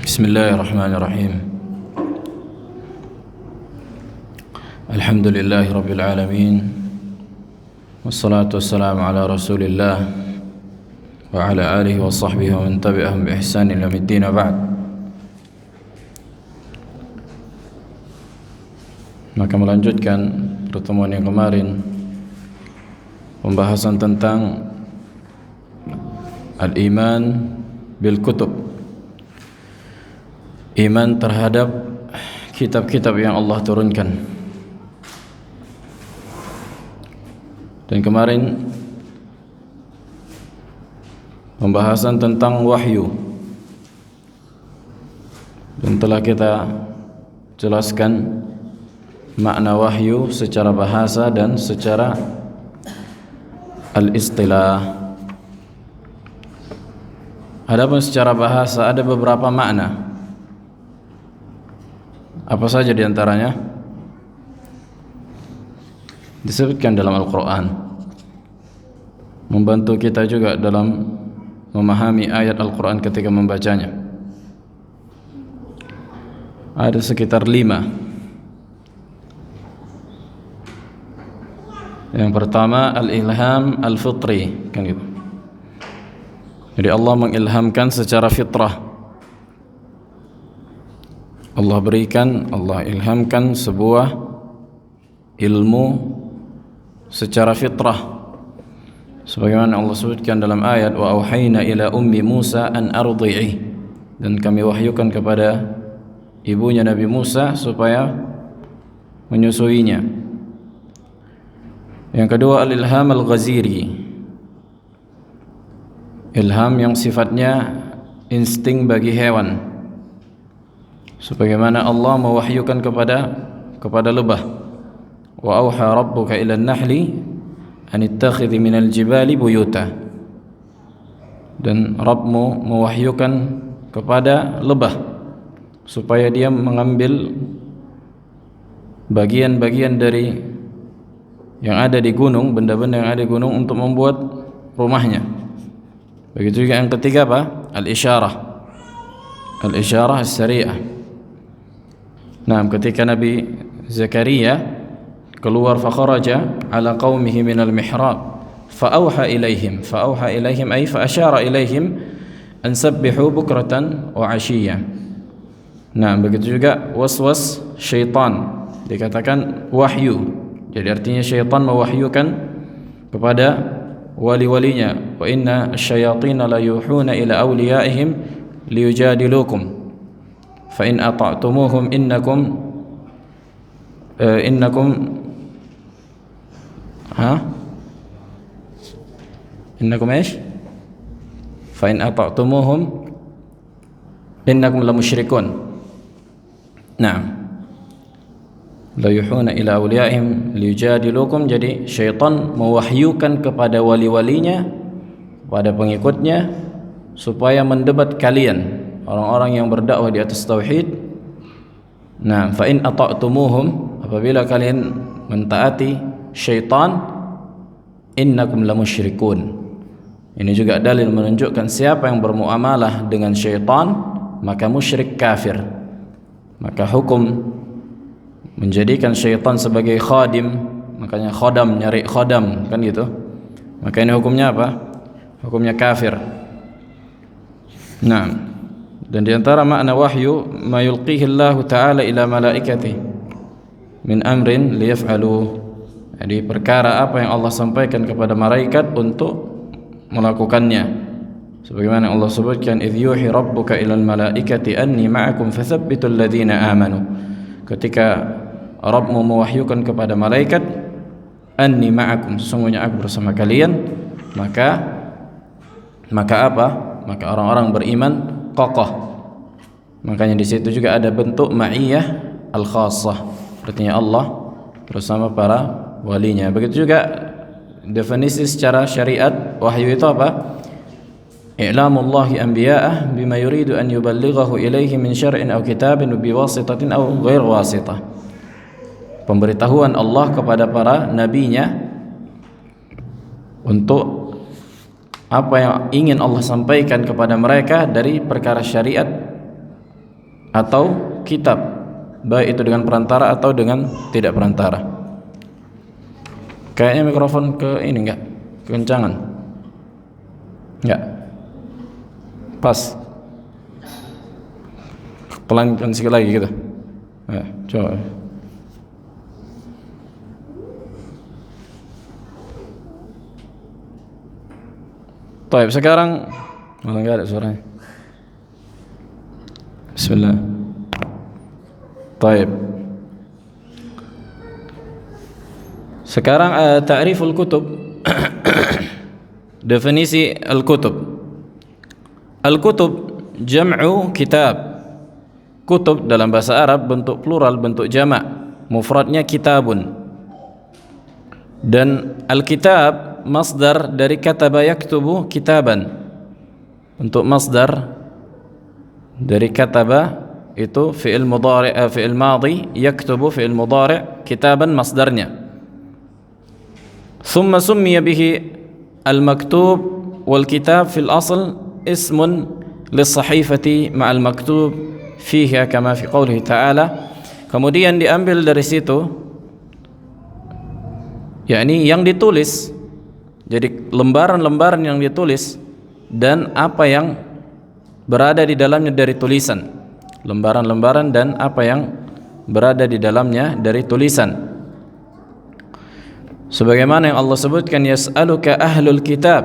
Bismillahirrahmanirrahim. Alhamdulillahi rabbil alamin. Wassalatu wassalamu ala Rasulillah wa ala alihi wa sahbihi wa man tabi'ahum bi ihsan ila yaumiddin. Ba'd. Maka melanjutkan pertemuan yang kemarin, pembahasan tentang al-iman bil kutub, iman terhadap kitab-kitab yang Allah turunkan. Dan kemarin pembahasan tentang wahyu, dan telah kita jelaskan makna wahyu secara bahasa dan secara al-istilah. Adapun secara bahasa ada beberapa makna. Apa saja di antaranya? Disebutkan dalam Al-Quran, membantu kita juga dalam memahami ayat Al-Quran ketika membacanya. Ada sekitar 5. Yang pertama al-ilham al-fitri, kan gitu. Jadi Allah mengilhamkan secara fitrah. Allah ilhamkan sebuah ilmu secara fitrah, sebagaimana Allah sebutkan dalam ayat wa auhayna ila ummi Musa an ardi'i, dan kami wahyukan kepada ibunya Nabi Musa supaya menyusuinya. Yang kedua al-ilham al-ghaziri, ilham yang sifatnya insting bagi hewan, sebagaimana Allah mewahyukan kepada lebah, wa auha rabbuka ila an-nahli an ittakhidhi minal jibali buyuta, dan Rabbmu mewahyukan kepada lebah supaya dia mengambil bagian-bagian dari yang ada di gunung, benda-benda yang ada di gunung, untuk membuat rumahnya. Begitu juga yang ketiga apa? Al-isyarah as-sari'ah. Nah, ketika Nabi Zakaria keluar fakharaja ala qaumihi minal mihrab fa auha ilaihim ay fa asyara ilaihim an sabbihu bukratan wa 'ashiyya. Nah, begitu juga waswas syaitan, dikatakan wahyu. Jadi artinya syaitan mewahyukan kepada wali-walinya, wa inna asyayatina la yuhuna ila awliyaihim liyujadilukum fa in ata'tumuhum innakum ايش فإن أطعتموهم إنكم لمشركون. Nah, la yuhuna ila awliyaihim liyujadilukum. Jadi syaitan mewahyukan kepada wali-walinya, pada pengikutnya, supaya mendebat kalian, orang-orang yang berdakwah di atas tauhid. Nah, fa in ata'tumuhum, apabila kalian mentaati syaitan, innakum lamusyrikun. Ini juga dalil menunjukkan siapa yang bermuamalah dengan syaitan maka musyrik kafir. Maka hukum menjadikan syaitan sebagai khadim, makanya khodam, nyari khodam, kan gitu. Maka ini hukumnya apa? Hukumnya kafir. Nah, dan diantara makna wahyu ma yulqihi Allah Ta'ala ila malaikati min amrin liyaf'alu. Jadi perkara apa yang Allah sampaikan kepada malaikat untuk melakukannya. Sebagaimana Allah sebutkan idh yuhi rabbuka ilal malaikati anni ma'akum fathabbitul ladzina amanu. Ketika Rabbmu mewahyukan kepada malaikat anni ma'akum, sesungguhnya aku bersama kalian, maka apa? Maka orang-orang beriman kokoh. Makanya di situ juga ada bentuk ma'iyah al-khassah, artinya Allah bersama para walinya. Begitu juga definisi secara syariat wahyu itu apa? I'lamullahi anbiya'ah bima yuridu an yuballighahu ilaihi min syar'in aw kitabin biwasitatin aw ghair wasitah. Pemberitahuan Allah kepada para nabinya untuk apa yang ingin Allah sampaikan kepada mereka dari perkara syariat atau kitab, baik itu dengan perantara atau dengan tidak perantara. Kayaknya mikrofon ke ini enggak? Kekencangan? Enggak? Pas? Pelan sedikit lagi gitu. Ya, coba. Baik, sekarang malah enggak ada suaranya. Bismillah. Baik. Sekarang ta'riful kutub. Definisi al-kutub. Al-kutub jam'u kitab. Kutub dalam bahasa Arab bentuk plural, bentuk jamak. Mufradnya kitabun. Dan al-kitab masdar dari kataba yaktubu kitaban. Untuk masdar dari kataba itu fi'il mudhari', fi'il madhi, yaktubu fi'il mudhari', kitaban masdarnya. Thumma summiya bihi al-maktub wal kitab fil asl ismun lis-sahifati ma'al maktub fiha kama fi qoulihi ta'ala. Kemudian diambil dari situ, yakni yang ditulis, jadi lembaran-lembaran yang ditulis dan apa yang berada di dalamnya dari tulisan. Lembaran-lembaran dan apa yang berada di dalamnya dari tulisan. Sebagaimana yang Allah sebutkan, yas'aluka ahlul kitab.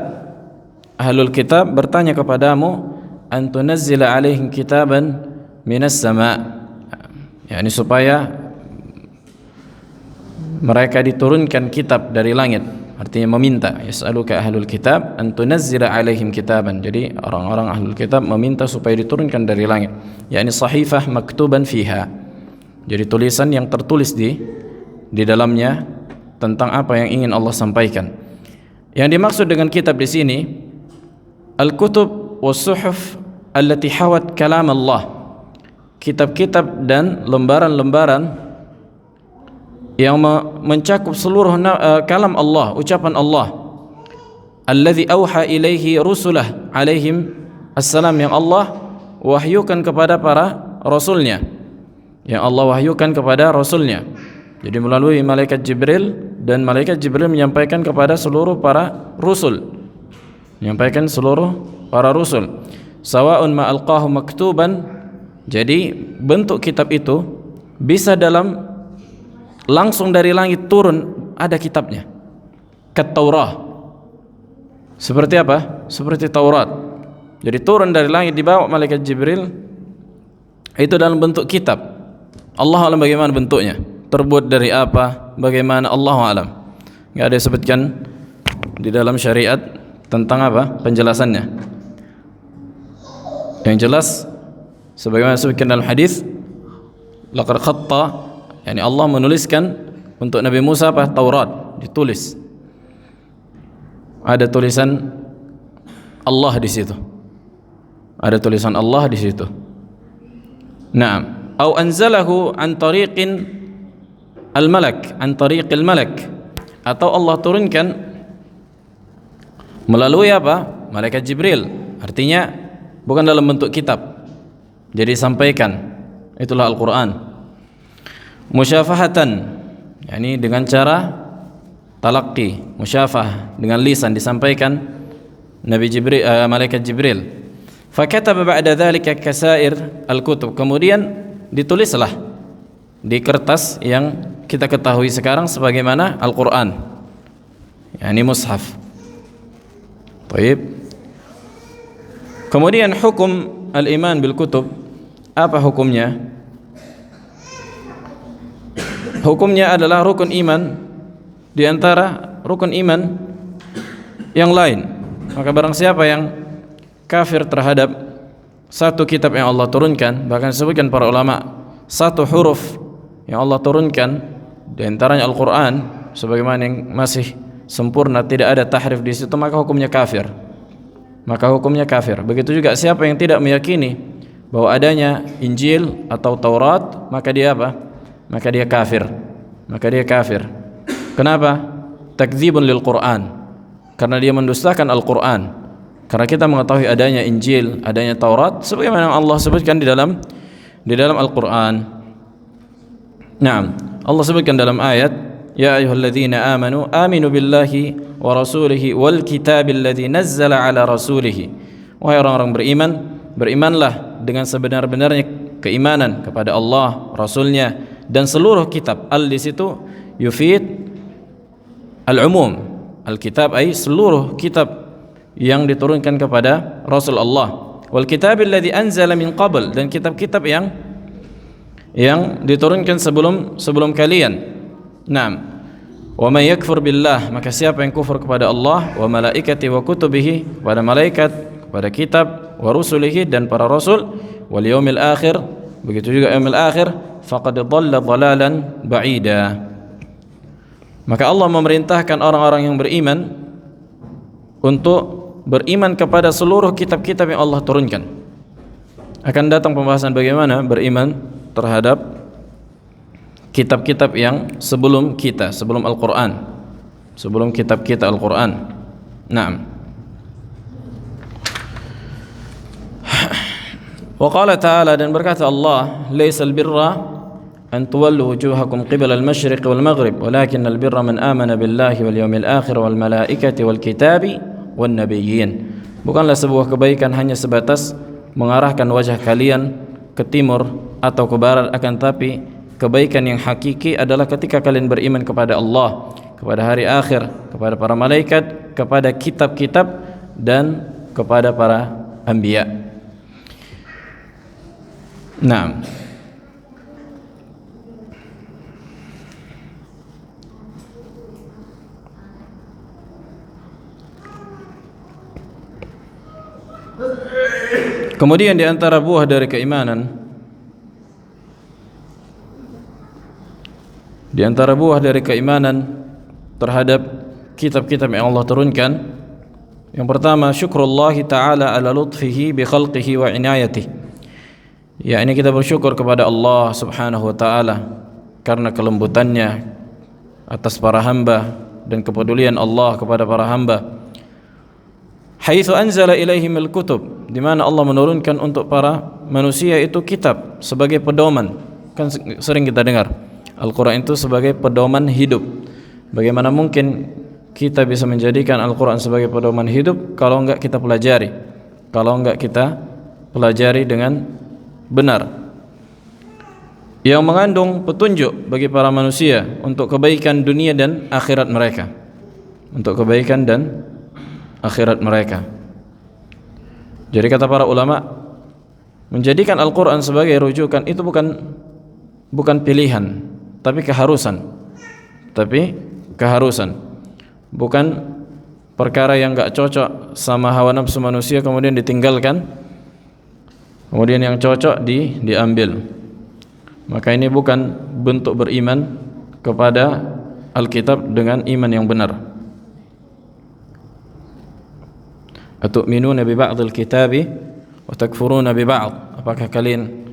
Ahlul kitab bertanya kepadamu, an tunazzila alaihim kitaban minas sama'. yakni supaya mereka diturunkan kitab dari langit. Artinya meminta, yas'aluka ahlul kitab an tunazzila alaihim kitaban. Jadi orang-orang ahlul kitab meminta supaya diturunkan dari langit, yakni sahifah maktuban fiha. Jadi tulisan yang tertulis di dalamnya tentang apa yang ingin Allah sampaikan. Yang dimaksud dengan kitab di sini al-kutub was-suhuf allati hawat kalam Allah. Kitab-kitab dan lembaran-lembaran yang mencakup seluruh kalam Allah, ucapan Allah. Allazi auha ilaihi rusulah alaihim assalam, yang Allah wahyukan kepada para rasulnya. Yang Allah wahyukan kepada rasulnya. Jadi melalui malaikat Jibril, dan malaikat Jibril menyampaikan kepada seluruh para rusul. Menyampaikan seluruh para rusul. Sawa'un ma alqahu maktuban. Jadi bentuk kitab itu bisa dalam langsung dari langit turun, ada kitabnya. Kat-Taurah. Seperti apa? Seperti Taurat. Jadi turun dari langit, dibawa malaikat Jibril, itu dalam bentuk kitab. Allah alam bagaimana bentuknya, terbuat dari apa, bagaimana, Allah alam. Enggak ada disebutkan di dalam syariat tentang apa penjelasannya. Yang jelas sebagaimana disebutkan dalam hadis, laqad khatta, yakni Allah menuliskan untuk Nabi Musa apa? Taurat, ditulis. Ada tulisan Allah di situ. Ada tulisan Allah di situ. Naam. Au anzalahu an tariqin al-malak, an tariqil malak. Atau Allah turunkan melalui apa? Malaikat Jibril. Artinya bukan dalam bentuk kitab. Jadi sampaikan. Itulah Al-Qur'an. Musyafahatan, yakni dengan cara talaqi, musyafah dengan lisan disampaikan Nabi Jibril, malaikat Jibril. Fakataba ba'da dzalika kasair al-kutub. Kemudian ditulislah di kertas yang kita ketahui sekarang sebagaimana Al-Qur'an, yakni mushaf. Baik. Kemudian hukum al-iman bil kutub, apa hukumnya? Hukumnya adalah rukun iman di antara rukun iman yang lain. Maka barang siapa yang kafir terhadap satu kitab yang Allah turunkan, bahkan disebutkan para ulama, satu huruf yang Allah turunkan di antaranya Al-Qur'an, sebagaimana yang masih sempurna, tidak ada tahrif di situ, maka hukumnya kafir. Maka hukumnya kafir. Begitu juga siapa yang tidak meyakini bahwa adanya Injil atau Taurat, maka dia apa? Maka dia kafir. Maka dia kafir. Kenapa? Takdzibun lil Qur'an. Karena dia mendustakan Al-Qur'an. Karena kita mengetahui adanya Injil, adanya Taurat sebagaimana Allah sebutkan di dalam Al-Qur'an. Naam, Allah sebutkan dalam ayat, ya ayyuhalladzina amanu aminu billahi wa rasulihi wal kitabil ladzi nazzala ala rasulihi. Wahai orang-orang beriman, berimanlah dengan sebenar-benarnya keimanan kepada Allah, Rasulnya, dan seluruh kitab. Al di situ yufid al-umum. Al-kitab ay seluruh kitab yang diturunkan kepada Rasul Allah. Wal kitabil ladzi anzala min qabl, dan kitab-kitab yang diturunkan sebelum kalian. Naam. Wa may yakfur billah, maka siapa yang kufur kepada Allah, wa malaikati wa kutubihi, kepada malaikat, kepada kitab, wa rusulihi, dan para rasul, wal yaumil akhir, begitu juga yaumil akhir, faqad dhalla dhalalan ba'ida. Maka Allah memerintahkan orang-orang yang beriman untuk beriman kepada seluruh kitab-kitab yang Allah turunkan. Akan datang pembahasan bagaimana beriman terhadap kitab-kitab yang sebelum Al-Quran, sebelum kitab kita Al-Quran. Naam. Wa qala ta'ala, dan berkata Allah, laysal birra an tuwallu wujuhakum qibala al-masyriq wal maghrib, walakinnal birra man amana billahi wal yawmil akhir wal malaikati wal kitabi wan nabiyyin. Bukanlah sebuah kebaikan hanya sebatas mengarahkan wajah kalian ke timur atau ke barat, akan tapi kebaikan yang hakiki adalah ketika kalian beriman kepada Allah, kepada hari akhir, kepada para malaikat, kepada kitab-kitab, dan kepada para anbiya. Naam. Kemudian di antara buah dari keimanan, terhadap kitab-kitab yang Allah turunkan, yang pertama syukrullah ta'ala ala lutfihi bi khalqihi wa inayatihi. Ya, ini kita bersyukur kepada Allah subhanahu wa ta'ala karena kelembutannya atas para hamba dan kepedulian Allah kepada para hamba. Haitsu anzala ilaihim al-kutub, di mana Allah menurunkan untuk para manusia itu kitab sebagai pedoman. Kan sering kita dengar Al-Quran itu sebagai pedoman hidup. Bagaimana mungkin kita bisa menjadikan Al-Quran sebagai pedoman hidup kalau enggak kita pelajari dengan benar, yang mengandung petunjuk bagi para manusia untuk kebaikan dunia dan akhirat mereka, Jadi kata para ulama, menjadikan Al-Quran sebagai rujukan itu bukan pilihan, tapi keharusan. Bukan perkara yang enggak cocok sama hawa nafsu manusia kemudian ditinggalkan, kemudian yang cocok diambil. Maka ini bukan bentuk beriman kepada Alkitab dengan iman yang benar. Atu'minuna bi ba'dil kitabi wa takfuruna bi ba'd. Apakah kalian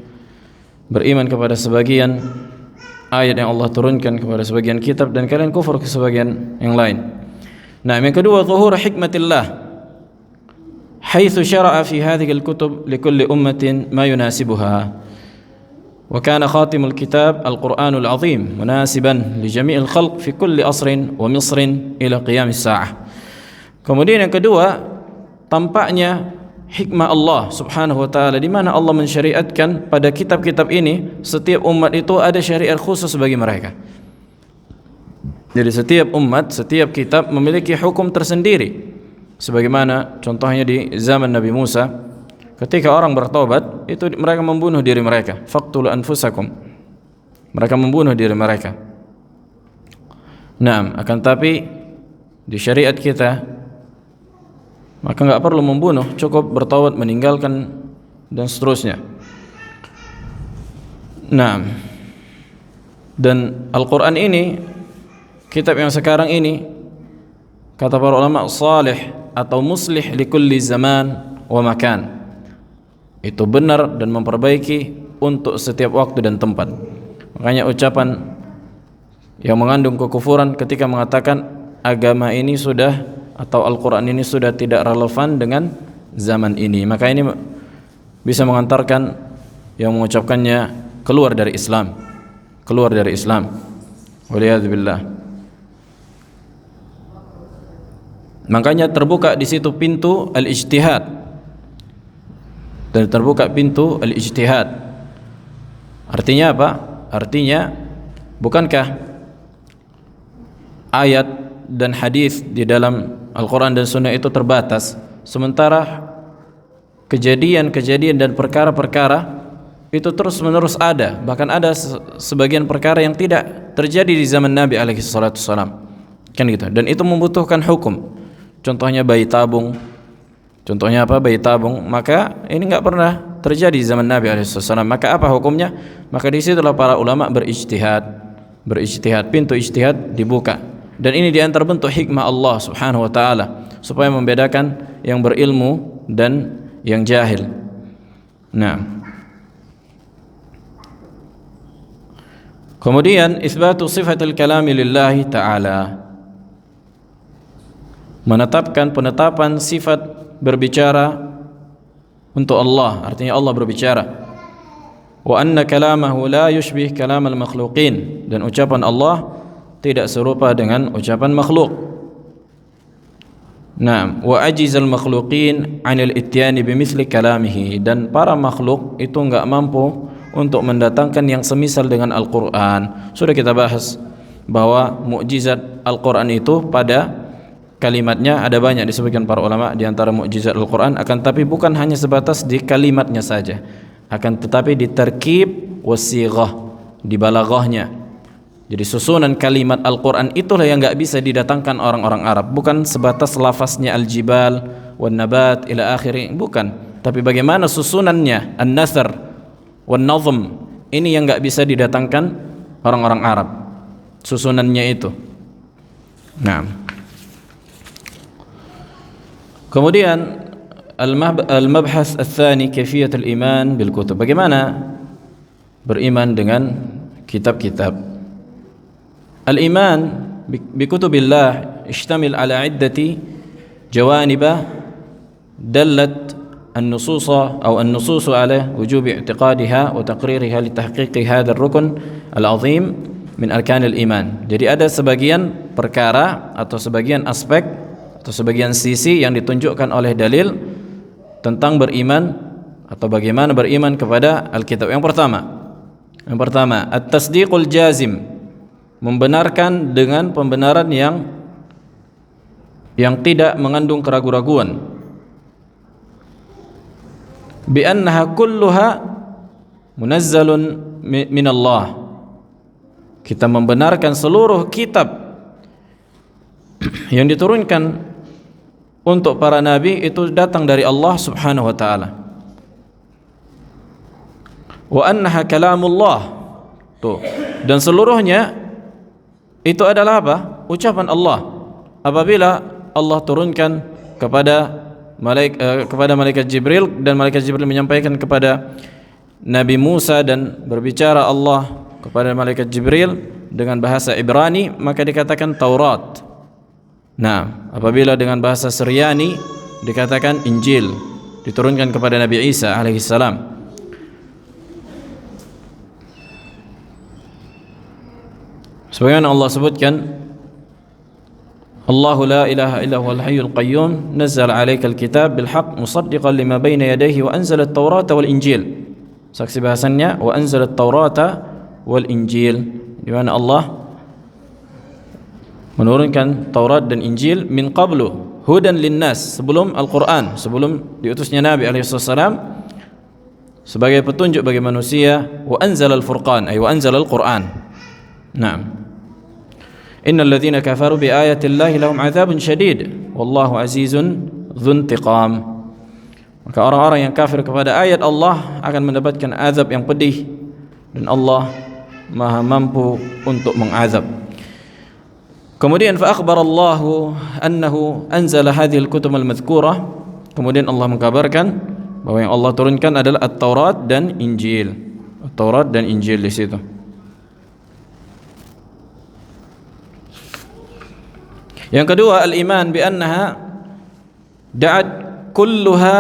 beriman kepada sebagian ayat yang Allah turunkan kepada sebagian kitab dan kalian kufur ke sebagian yang lain? Nah, yang kedua, zuhur hikmatillah, haitsu syara'a fi hadhihi al-kutub likulli ummatin ma yunasibuha. Wa kana khatimul kitab al-Qur'anul 'azim munasiban li jami'il khalq fi kulli asrin wa misrin ila qiyamis sa'ah. Kemudian yang kedua, tampaknya hikmah Allah subhanahu wa ta'ala, di mana Allah mensyariatkan pada kitab-kitab ini setiap umat itu ada syariat khusus bagi mereka. Jadi setiap umat, setiap kitab memiliki hukum tersendiri. Sebagaimana contohnya di zaman Nabi Musa, ketika orang bertobat, itu mereka membunuh diri mereka. Faqtulu anfusakum. Mereka membunuh diri mereka. Naam, akan tapi di syariat kita maka enggak perlu membunuh, cukup bertaubat, meninggalkan, dan seterusnya. Naam. Dan Al-Quran ini, kitab yang sekarang ini, kata para ulama, salih atau muslih likulli zaman wa makan. Itu benar dan memperbaiki untuk setiap waktu dan tempat. Makanya ucapan yang mengandung kekufuran ketika mengatakan agama ini sudah atau Al-Quran ini sudah tidak relevan dengan zaman ini. Maka ini bisa mengantarkan yang mengucapkannya keluar dari Islam, keluar dari Islam. Waliyadzubillah. Makanya terbuka di situ pintu al-ijtihad, dan terbuka pintu al-ijtihad. Artinya apa? Artinya, bukankah ayat dan hadis di dalam Al-Quran dan Sunnah itu terbatas, sementara kejadian-kejadian dan perkara-perkara itu terus-menerus ada. Bahkan ada sebagian perkara yang tidak terjadi di zaman Nabi alaihi salatu wasallam, kan gitu. Dan itu membutuhkan hukum. Contohnya bayi tabung. Contohnya apa? Bayi tabung. Maka ini enggak pernah terjadi di zaman Nabi alaihi salatu wasallam. Maka apa hukumnya? Maka di situlah para ulama berijtihad. Berijtihad, pintu ijtihad dibuka. Dan ini di antara bentuk hikmah Allah Subhanahu wa taala supaya membedakan yang berilmu dan yang jahil. Nah, kemudian isbatu sifatul kalami lillahi ta'ala, menetapkan penetapan sifat berbicara untuk Allah, artinya Allah berbicara. Wa anna kalamahu la yushbih kalamal makhluqin, dan ucapan Allah tidak serupa dengan ucapan makhluk. Naam, wa ajizal makhluqin 'anil ityani bimithli kalamihi, dan para makhluk itu enggak mampu untuk mendatangkan yang semisal dengan Al-Qur'an. Sudah kita bahas bahwa mukjizat Al-Qur'an itu pada kalimatnya ada banyak disebutkan para ulama di antara mukjizat Al-Qur'an, akan tapi bukan hanya sebatas di kalimatnya saja, akan tetapi di tarkib wasighah, di balaghahnya. Jadi susunan kalimat Al-Quran itulah yang enggak bisa didatangkan orang-orang Arab. Bukan sebatas lafaznya al-jibal wan nabat ila akhiri, bukan. Tapi bagaimana susunannya, an-nasr wan nazm, ini yang enggak bisa didatangkan orang-orang Arab, susunannya itu. Nah, kemudian al-mabhas ats-tsani kaifiyat al-iman bil kutub. Bagaimana beriman dengan kitab-kitab. Al-iman bi kutubillah ishtamil ala iddati jawanibah dallat an-nusus atau an-nusus ala wujub i'tiqadiha wa taqririha li tahqiqi hadha ar-rukn al-'azim min arkan al-iman. Jadi ada sebagian perkara atau sebagian aspek atau sebagian sisi yang ditunjukkan oleh dalil tentang beriman atau bagaimana beriman kepada Alkitab. Yang pertama, at-tasdiqul jazim, membenarkan dengan pembenaran yang tidak mengandung keraguan-raguan. Bi annaha kulluha munazzalun min Allah. Kita membenarkan seluruh kitab yang diturunkan untuk para nabi itu datang dari Allah Subhanahu wa taala. Wa annaha kalamullah. Tuh. Dan seluruhnya itu adalah apa? Ucapan Allah. Apabila Allah turunkan kepada malaikat Jibril, dan malaikat Jibril menyampaikan kepada Nabi Musa, dan berbicara Allah kepada malaikat Jibril dengan bahasa Ibrani, maka dikatakan Taurat. Nah, apabila dengan bahasa Syriani dikatakan Injil, diturunkan kepada Nabi Isa alaihissalam. Sebagaimana Allah sebutkan, Allahu la ilaha illa huwal hayyul qayyum nazzala 'alaikal kitab bil haqq musaddiqan lima baina yadayhi wa anzala at-taurata wal injil. Saksi bahasannya wa anzala at-taurata wal injil, di mana Allah menurunkan Taurat dan Injil min qablu hudan linnas, sebelum Al-Quran, sebelum diutusnya Nabi alaihissalam, sebagai petunjuk bagi manusia. Wa anzala al-furqan ay wa anzala al-Quran. Naam. Innal ladzina kafaru bi ayati Allahi lahum 'adzabun syadid wallahu 'azizun dzuntiqam. Maka orang-orang yang kafir kepada ayat Allah akan mendapatkan azab yang pedih, dan Allah Maha mampu untuk mengazab. Kemudian fa akhbarallahu annahu anzala hadhil kutub al-madhkurah. Kemudian Allah mengkabarkan bahwa yang Allah turunkan adalah At-Taurat dan Injil. At-Taurat dan Injil di situ. Yang kedua, al-iman bi annaha da'at kulluha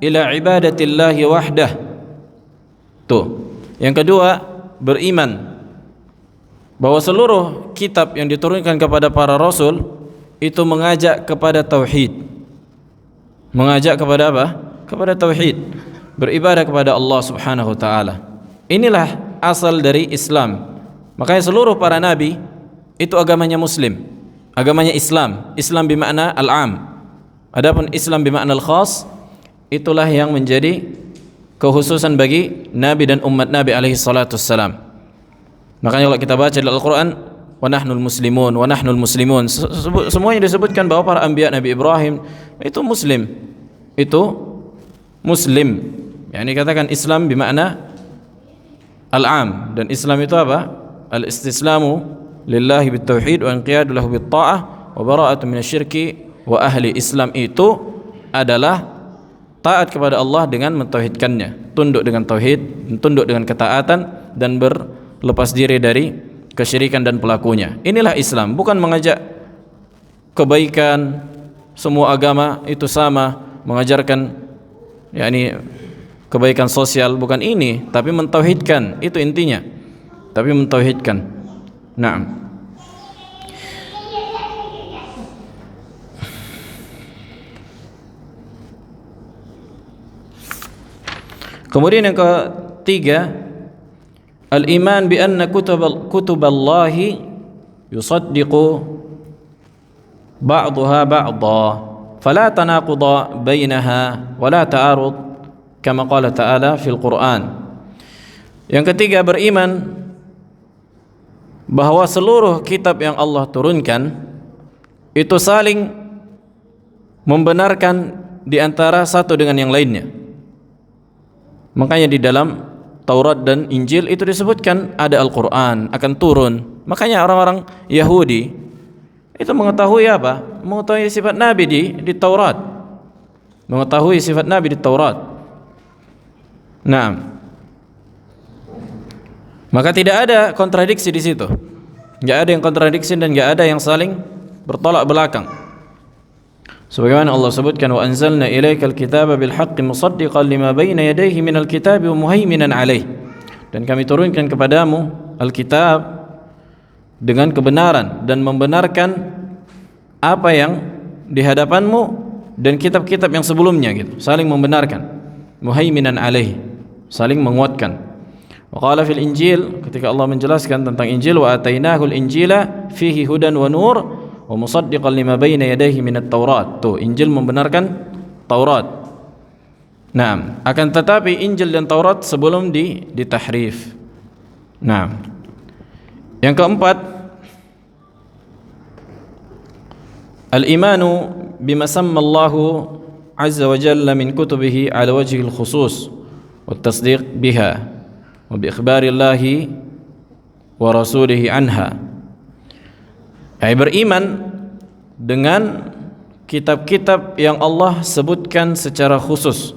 ila ibadatillahi wahdah. Tuh. Yang kedua, beriman bahwa seluruh kitab yang diturunkan kepada para rasul itu mengajak kepada tauhid. Mengajak kepada apa? Kepada tauhid. Beribadah kepada Allah Subhanahu wa taala. Inilah asal dari Islam. Makanya seluruh para nabi itu agamanya muslim. Agamanya Islam. Islam bermakna al-am. Adapun Islam bermakna al-khas, itulah yang menjadi kekhususan bagi nabi dan umat Nabi alaihi salatu wassalam. Makanya kalau kita baca dalam Al-Quran, wa nahnul muslimun, wa nahnul muslimun, semuanya disebutkan bahwa para anbiya Nabi Ibrahim itu muslim. Itu muslim. Yani katakan Islam bermakna al-am, dan Islam itu apa? Al-istislamu lillahi bitauhid wa inqiyadu lahu bitta'ah wa bara'atu minasyirki wa ahli. Islam itu adalah taat kepada Allah dengan mentauhidkannya, tunduk dengan tauhid, tunduk dengan ketaatan, dan berlepas diri dari kesyirikan dan pelakunya. Inilah Islam, bukan mengajak kebaikan, semua agama itu sama, mengajarkan yakni kebaikan sosial, bukan ini, tapi mentauhidkan, itu intinya. Tapi mentauhidkan. Naam. Kemudian yang ketiga, al-iman bi anna kutuballahi yusaddiqu ba'daha ba'dha fala tanaquda bainaha wala ta'arud kama qala ta'ala fil Qur'an. Yang ketiga, beriman bahwa seluruh kitab yang Allah turunkan itu saling membenarkan di antara satu dengan yang lainnya. Makanya di dalam Taurat dan Injil itu disebutkan ada Al-Quran akan turun. Makanya orang-orang Yahudi itu mengetahui apa? Mengetahui sifat Nabi di Taurat. Mengetahui sifat Nabi di Taurat. Nah, maka tidak ada kontradiksi di situ. Tidak ada yang kontradiksi dan tidak ada yang saling bertolak belakang. Sebagaimana Allah sebutkan, wa anzalna ilaikal kitaba bil haqqi musaddiqan lima baina yadayhi minal kitabi wa muhaiminan alaih. Dan kami turunkan kepadamu Alkitab dengan kebenaran dan membenarkan apa yang di hadapanmu dan kitab-kitab yang sebelumnya gitu. Saling membenarkan. Muhaiminan alaih, saling menguatkan. Wa qala fil Injil, ketika Allah menjelaskan tentang Injil, wa atainahul injila fihi hudan wa nur wa musaddiqan lima baina yadayhi minat Taurat. Tuh, Injil membenarkan Taurat. Nah, akan tetapi Injil dan Taurat sebelum ditahrif. Nah, yang keempat, al-imanu bima samma Allahu azza wa jalla min kutubihi ala wajhi al-khusus wa tasdiq biha wa bi ikhbarillahi wa rasulihi anha. Beriman dengan kitab-kitab yang Allah sebutkan secara khusus.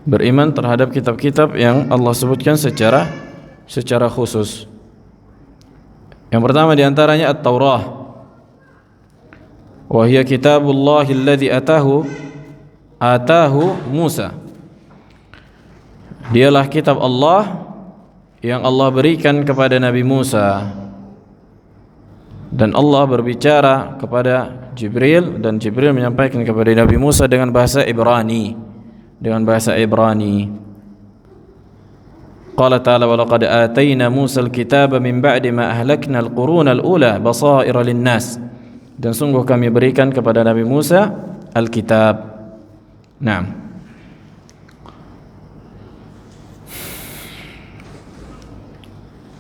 Beriman terhadap kitab-kitab yang Allah sebutkan secara khusus. Yang pertama diantaranya At-Taurah. Wa hiya kitabullahi alladhi atahu Musa. Dialah kitab Allah yang Allah berikan kepada Nabi Musa, dan Allah berbicara kepada Jibril dan Jibril menyampaikan kepada Nabi Musa dengan bahasa Ibrani. Qala ta'ala wa laqad atayna Musa al-kitaba min ba'di ma ahlakna al-quruna al-ula basaira lin-nas. Dan sungguh kami berikan kepada Nabi Musa al-kitab. Naam.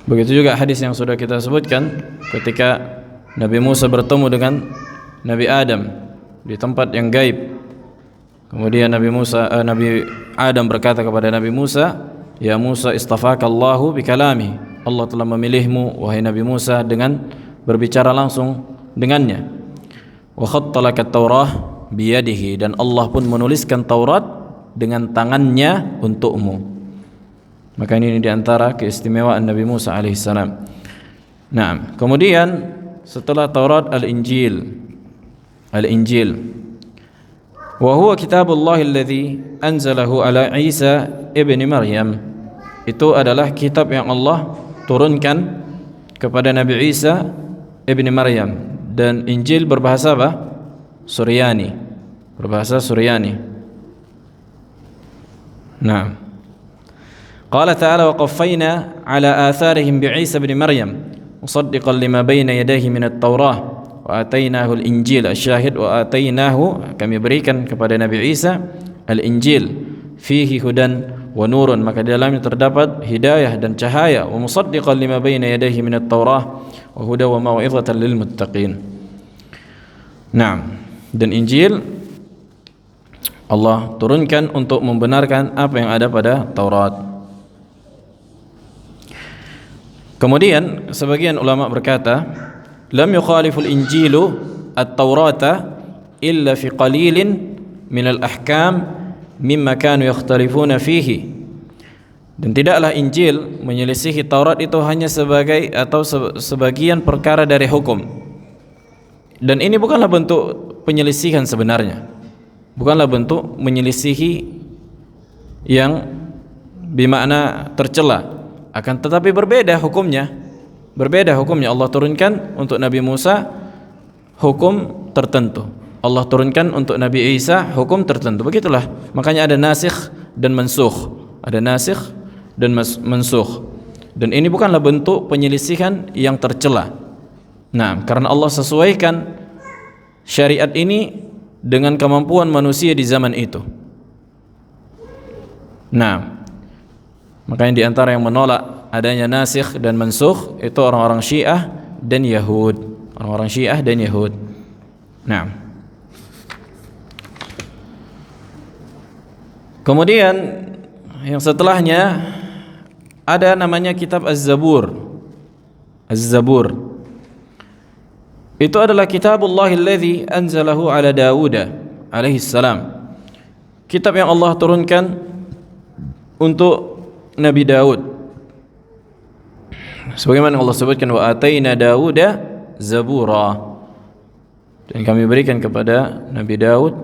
Begitu juga hadis yang sudah kita sebutkan ketika Nabi Musa bertemu dengan Nabi Adam di tempat yang gaib. Kemudian Nabi Adam berkata kepada Nabi Musa, "Ya Musa, istafakallahu bikalami." Allah telah memilihmu wahai Nabi Musa dengan berbicara langsung dengannya. Wa khattalaka at-Taurah biyadihi, dan Allah pun menuliskan Taurat dengan tangannya untukmu. Maka ini di antara keistimewaan Nabi Musa alaihissalam. Nah, kemudian setelah Taurat Al-Injil. Wa huwa kitabullah alladhi anzalahu ala Isa ibn Maryam. Itu adalah kitab yang Allah turunkan kepada Nabi Isa ibn Maryam. Dan Injil berbahasa apa? Suryani. Berbahasa Suryani. Nah. Qala ta'ala wa qaffayna ala atharihim bi'Isa ibn Maryam musaddiqan lima bayna yadayhi min at-Taurah wa atainahu al-Injil asyahid wa atainahu, kami berikan kepada Nabi Isa al-Injil fihi hudan wa nurun, maka di dalamnya terdapat hidayah dan cahaya, wa musaddiqan lima bayna yadayhi min at-Taurah wa hudan wa mau'izatan lil muttaqin. Nah, dan Injil Allah turunkan untuk membenarkan apa yang ada pada Taurat. Kemudian sebagian ulama berkata, lam yukhaliful injilu at-taurata illa fi qalilin min al-ahkam mimma kanu yakhtalifuna fihi. Dan tidaklah Injil menyelisihi Taurat itu hanya sebagai atau sebagian perkara dari hukum. Dan ini bukanlah bentuk penyelisihan sebenarnya. Bukanlah bentuk menyelisihi yang bermakna tercela. Akan tetapi berbeda hukumnya. Allah turunkan untuk Nabi Musa hukum tertentu. Allah turunkan untuk Nabi Isa hukum tertentu. Begitulah. Makanya ada nasikh dan mansukh. Ada nasikh dan mansukh. Dan ini bukanlah bentuk penyelisihan yang tercela. Nah, karena Allah sesuaikan syariat ini dengan kemampuan manusia di zaman itu. Nah, makanya di antara yang menolak adanya nasikh dan mansukh itu orang-orang Syiah dan Yahud. Orang-orang Syiah dan Yahud. Nah. Kemudian yang setelahnya ada namanya kitab Az-Zabur. Az-Zabur. Itu adalah kitabullah alladhi anzalahu ala Dawud alaihi salam. Kitab yang Allah turunkan untuk Nabi Daud. Sebagaimana Allah sebutkan, wa ataina Dawuda zabura. Dan kami berikan kepada Nabi Daud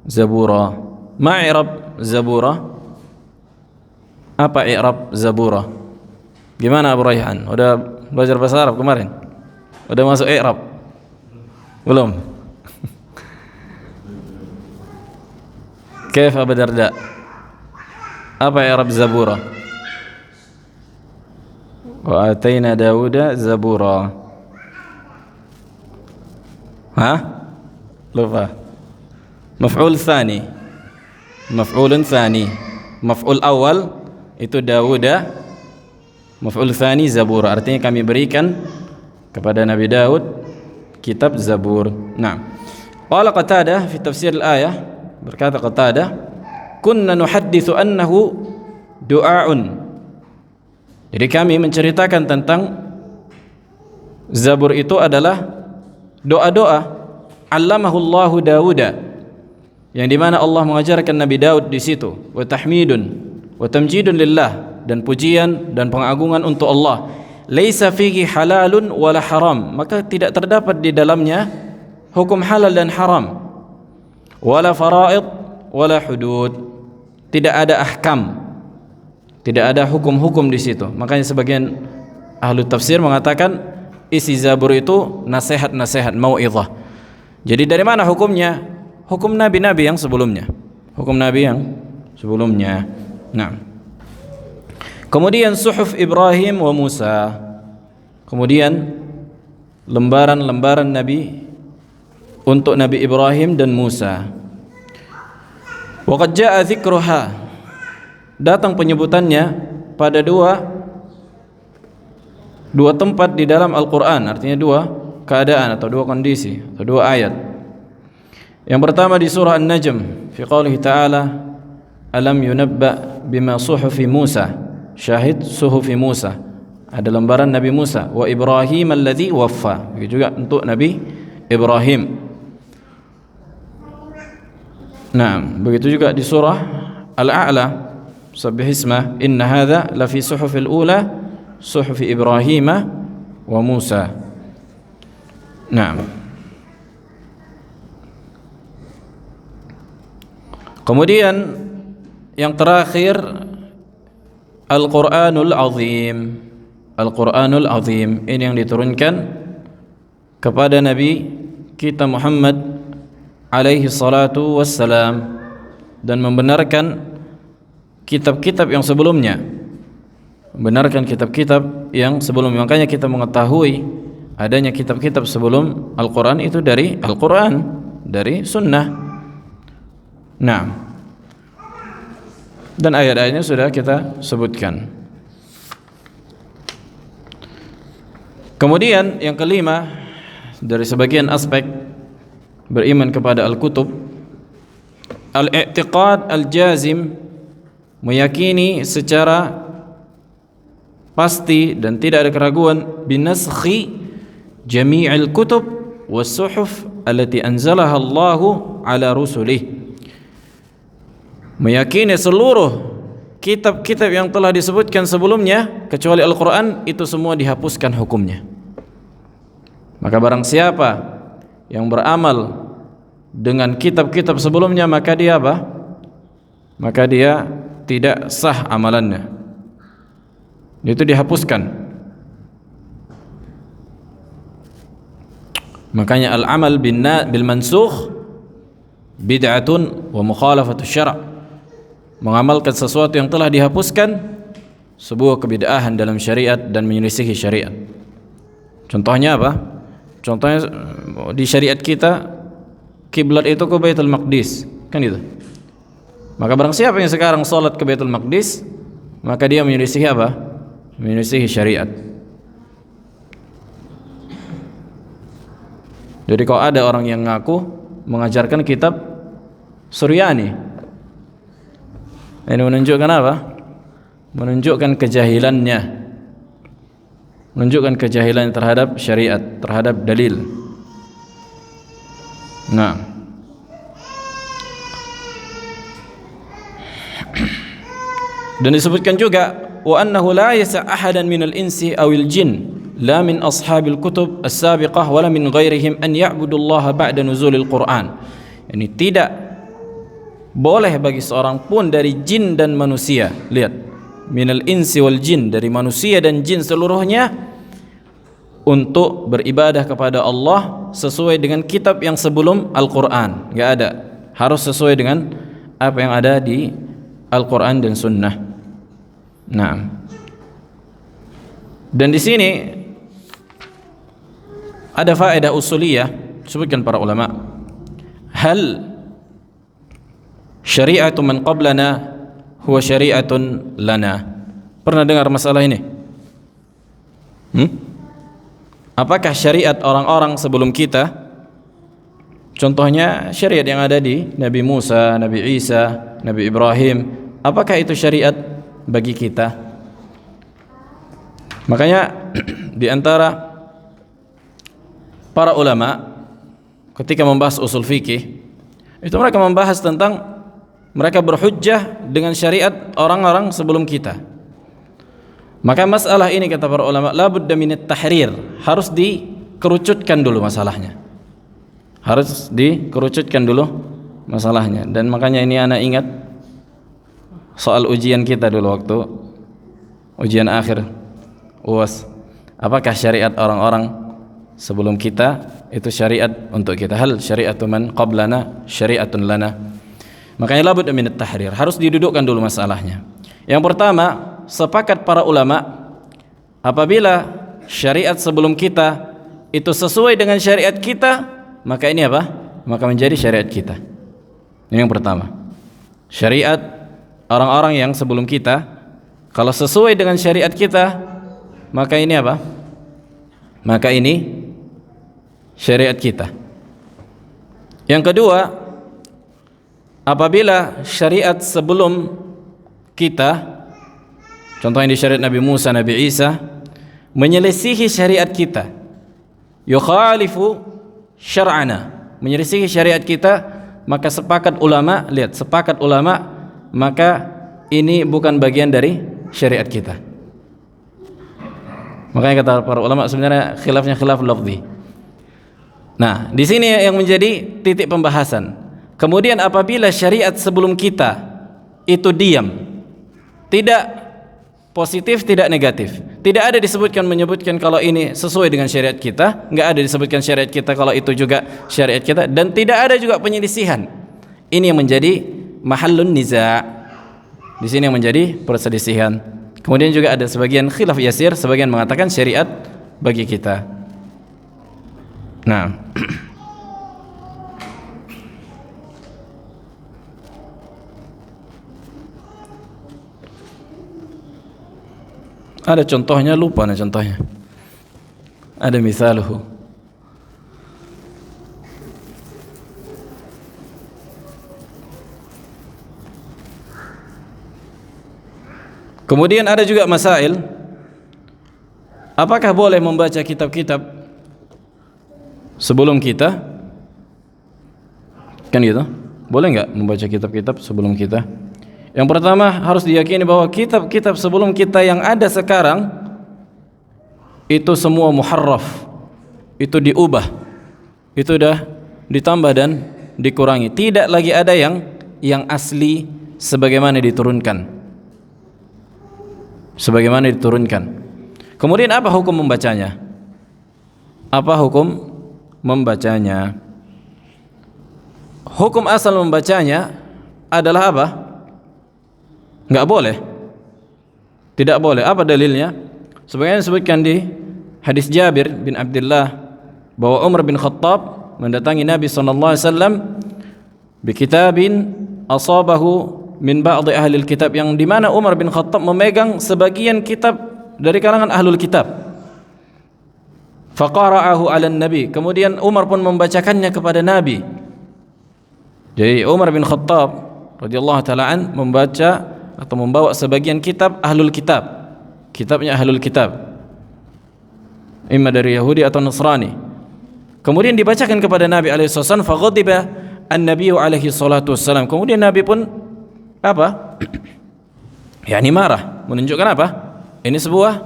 zabura. Ma i'rab zabura? Apa i'rab zabura? Gimana Abu Rayhan? Udah belajar bahasa Arab kemarin? Udah masuk i'rab? Belum? Kaif Abu Darda? Apa i'rab zabura? Wa ataina Dawuda zabura. Hah? Lupa. Maf'ul tsani. Maf'ulun tsani. Maf'ul awal itu Dawuda. Maf'ul tsani zabura. Artinya kami berikan kepada Nabi Daud kitab Zabur. Nah, qala Qatadah fi tafsir al-ayah, berkata Qatadah, kunna nuhadditsu annahu du'aun. Jadi kami menceritakan tentang Zabur itu adalah doa-doa allamahu Allahu Dawuda, yang dimana Allah mengajarkan Nabi Daud di situ, wa tahmidun wa tamjidun lillah, dan pujian dan pengagungan untuk Allah. Laisa fihi halalun wala haram, maka tidak terdapat di dalamnya hukum halal dan haram, wala faraid wala hudud, tidak ada ahkam, tidak ada hukum-hukum di situ. Makanya sebagian ahli tafsir mengatakan isi Zabur itu nasihat-nasihat, mau'izah. Jadi dari mana hukumnya? Hukum nabi-nabi yang sebelumnya. Hukum nabi yang sebelumnya. Nah. Kemudian suhuf Ibrahim wa Musa. Kemudian lembaran-lembaran nabi untuk Nabi Ibrahim dan Musa. Wa qad jaa dzikruha. Datang penyebutannya pada dua tempat di dalam Al-Qur'an, artinya dua keadaan atau dua kondisi atau dua ayat. Yang pertama di surah An-Najm fi qoulihi ta'ala alam yunabba bima suhufi Musa. Syahid suhufi Musa, ada lembaran Nabi Musa, wa Ibrahim alladzi waffa, begitu juga untuk Nabi Ibrahim. Nah, begitu juga di surah Al-A'la, sabbih isma inna hadza la fi suhufil ula suhufi Ibrahim wa Musa. Nah, kemudian yang terakhir Al-Qur'anul Azim. Al-Qur'anul Azim ini yang diturunkan kepada Nabi kita Muhammad alaihi salatu wassalam dan membenarkan kitab-kitab yang sebelumnya. Membenarkan kitab-kitab yang sebelumnya. Makanya kita mengetahui adanya kitab-kitab sebelum Al-Qur'an itu dari Al-Qur'an, dari sunnah. Nah, dan ayat-ayatnya sudah kita sebutkan. Kemudian yang kelima dari sebagian aspek beriman kepada al-kutub, al-i'tiqad al-jazim, meyakini secara pasti dan tidak ada keraguan binaskhi jami'il kutub was-suhuf allati anzalaha Allahu ala rusulih, meyakini seluruh kitab-kitab yang telah disebutkan sebelumnya kecuali Al-Quran itu semua dihapuskan hukumnya. Maka barang siapa yang beramal dengan kitab-kitab sebelumnya maka dia apa? Maka dia tidak sah amalannya, itu dihapuskan. Makanya al-amal bil mansukh bid'atun wa mukhalafatu syara'. Mengamalkan sesuatu yang telah dihapuskan sebuah kebid'ahan dalam syariat dan menyelisihi syariat. Contohnya apa? Contohnya di syariat kita kiblat itu ke Baitul Maqdis, kan itu. Maka barang siapa yang sekarang salat ke Baitul Maqdis, maka dia menyelisihi apa? Menyelisihi syariat. Jadi kalau ada orang yang ngaku mengajarkan kitab Suryani, ini menunjukkan apa? Menunjukkan kejahilannya, menunjukkan kejahilan terhadap syariat, terhadap dalil. Nah, dan disebutkan juga wa annahu la yasa' ahadan minal insi awil jin la min ashabil kutub as-sabiqah wala min ghairihim an ya'budullaha ba'da nuzulil Qur'an. Ini tidak boleh bagi seorang pun dari jin dan manusia, lihat, minal insi wal jin, dari manusia dan jin seluruhnya, untuk beribadah kepada Allah sesuai dengan kitab yang sebelum Al-Quran. Enggak ada, harus sesuai dengan apa yang ada di Al-Quran dan Sunnah. Nah, dan di sini ada faedah usuliyah disebutkan para ulama. Hal syari'atu man qablana huwa syari'atun lana. Pernah dengar masalah ini? Apakah syariat orang-orang sebelum kita, contohnya syariat yang ada di Nabi Musa, Nabi Isa, Nabi Ibrahim, apakah itu syariat bagi kita? Makanya di antara para ulama ketika membahas usul fikih itu mereka membahas tentang, mereka berhujjah dengan syariat orang-orang sebelum kita. Maka masalah ini kata para ulama la budda minat tahrir, harus dikerucutkan dulu masalahnya. Harus dikerucutkan dulu masalahnya. Dan makanya ini anak ingat soal ujian kita dulu waktu ujian akhir UAS. Apakah syariat orang-orang sebelum kita itu syariat untuk kita? Hal syariatu man qablana syariatun lana. Makanya labud minat tahrir, harus didudukkan dulu masalahnya. Yang pertama, sepakat para ulama apabila syariat sebelum kita itu sesuai dengan syariat kita, maka ini apa? Maka menjadi syariat kita. Ini yang pertama. Syariat orang-orang yang sebelum kita kalau sesuai dengan syariat kita, maka ini apa? Maka ini syariat kita. Yang kedua, apabila syariat sebelum kita, contohnya di syariat Nabi Musa, Nabi Isa, menyelisihi syariat kita, yukhalifu syar'ana, menyelisihi syariat kita, maka sepakat ulama, lihat, sepakat ulama, maka ini bukan bagian dari syariat kita. Makanya kata para ulama sebenarnya khilafnya khilaf lafzi. Nah, di sini yang menjadi titik pembahasan. Kemudian apabila syariat sebelum kita itu diam, tidak positif, tidak negatif, tidak ada menyebutkan kalau ini sesuai dengan syariat kita, enggak ada disebutkan syariat kita kalau itu juga syariat kita, dan tidak ada juga penyelisihan. Ini yang menjadi mahallun niza'. Di sini yang menjadi perselisihan. Kemudian juga ada sebagian khilaf yasir, sebagian mengatakan syariat bagi kita. Nah, ada contohnya, lupa nih contohnya. Ada misaluhu. Kemudian ada juga masail, apakah boleh membaca kitab-kitab sebelum kita? Kan gitu? Boleh enggak membaca kitab-kitab sebelum kita? Yang pertama harus diyakini bahwa kitab-kitab sebelum kita yang ada sekarang itu semua muharraf, itu diubah, itu dah ditambah dan dikurangi. Tidak lagi ada yang asli sebagaimana diturunkan. Kemudian apa hukum membacanya? Hukum asal membacanya adalah apa? Enggak boleh. Tidak boleh. Apa dalilnya? Sebagaimana disebutkan di hadis Jabir bin Abdullah bahwa Umar bin Khattab mendatangi Nabi sallallahu alaihi wasallam bi kitabin asabahu min ba'd ahli kitab, yang di mana Umar bin Khattab memegang sebagian kitab dari kalangan ahlul kitab. Faqara'ahu 'ala nabi, kemudian Umar pun membacakannya kepada Nabi. Jadi Umar bin Khattab radhiyallahu taala an membaca atau membawa sebagian kitab ahlul kitab, kitabnya ahlul kitab, imma dari Yahudi atau Nasrani. Kemudian dibacakan kepada Nabi alaihi wasallam, faghadiba an-nabiyyu alaihi salatu wassalam. Kemudian Nabi pun apa? Yani marah, menunjukkan apa? Ini sebuah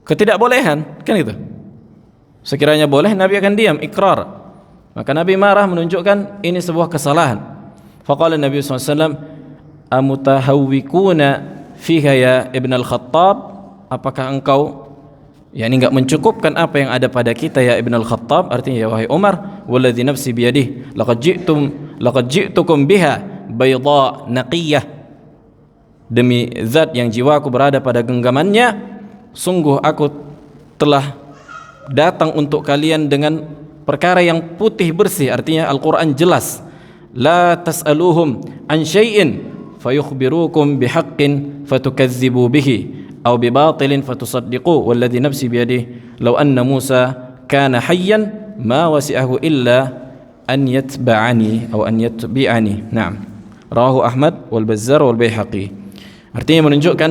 ketidakbolehan, kan itu. Sekiranya boleh, Nabi akan diam, ikrar. Maka Nabi marah, menunjukkan ini sebuah kesalahan. Faqala Nabi SAW, amutahawwikuna fiha ya Ibn al-Khattab, apakah engkau enggak mencukupkan apa yang ada pada kita ya Ibn al-Khattab? Artinya ya wahai Umar, walladzi nafsi biyadihi laqad ji'tukum biha bayda naqiyah, demi zat yang jiwaku berada pada genggamannya, sungguh aku telah datang untuk kalian dengan perkara yang putih bersih. Artinya Al-Quran jelas, la tas'aluhum an syai'in fayukhbirukum bihaqqin fatukazzibu bihi aw bibatilin fatusaddiqu walladzi nafsi biyadihi law anna Musa kana hayyan ma wasi'ahu illa an yatba'ani atau an yatbi'ani. Naam, rawahu Ahmad wal Bazzar wal Baihaqi. Artinya menunjukkan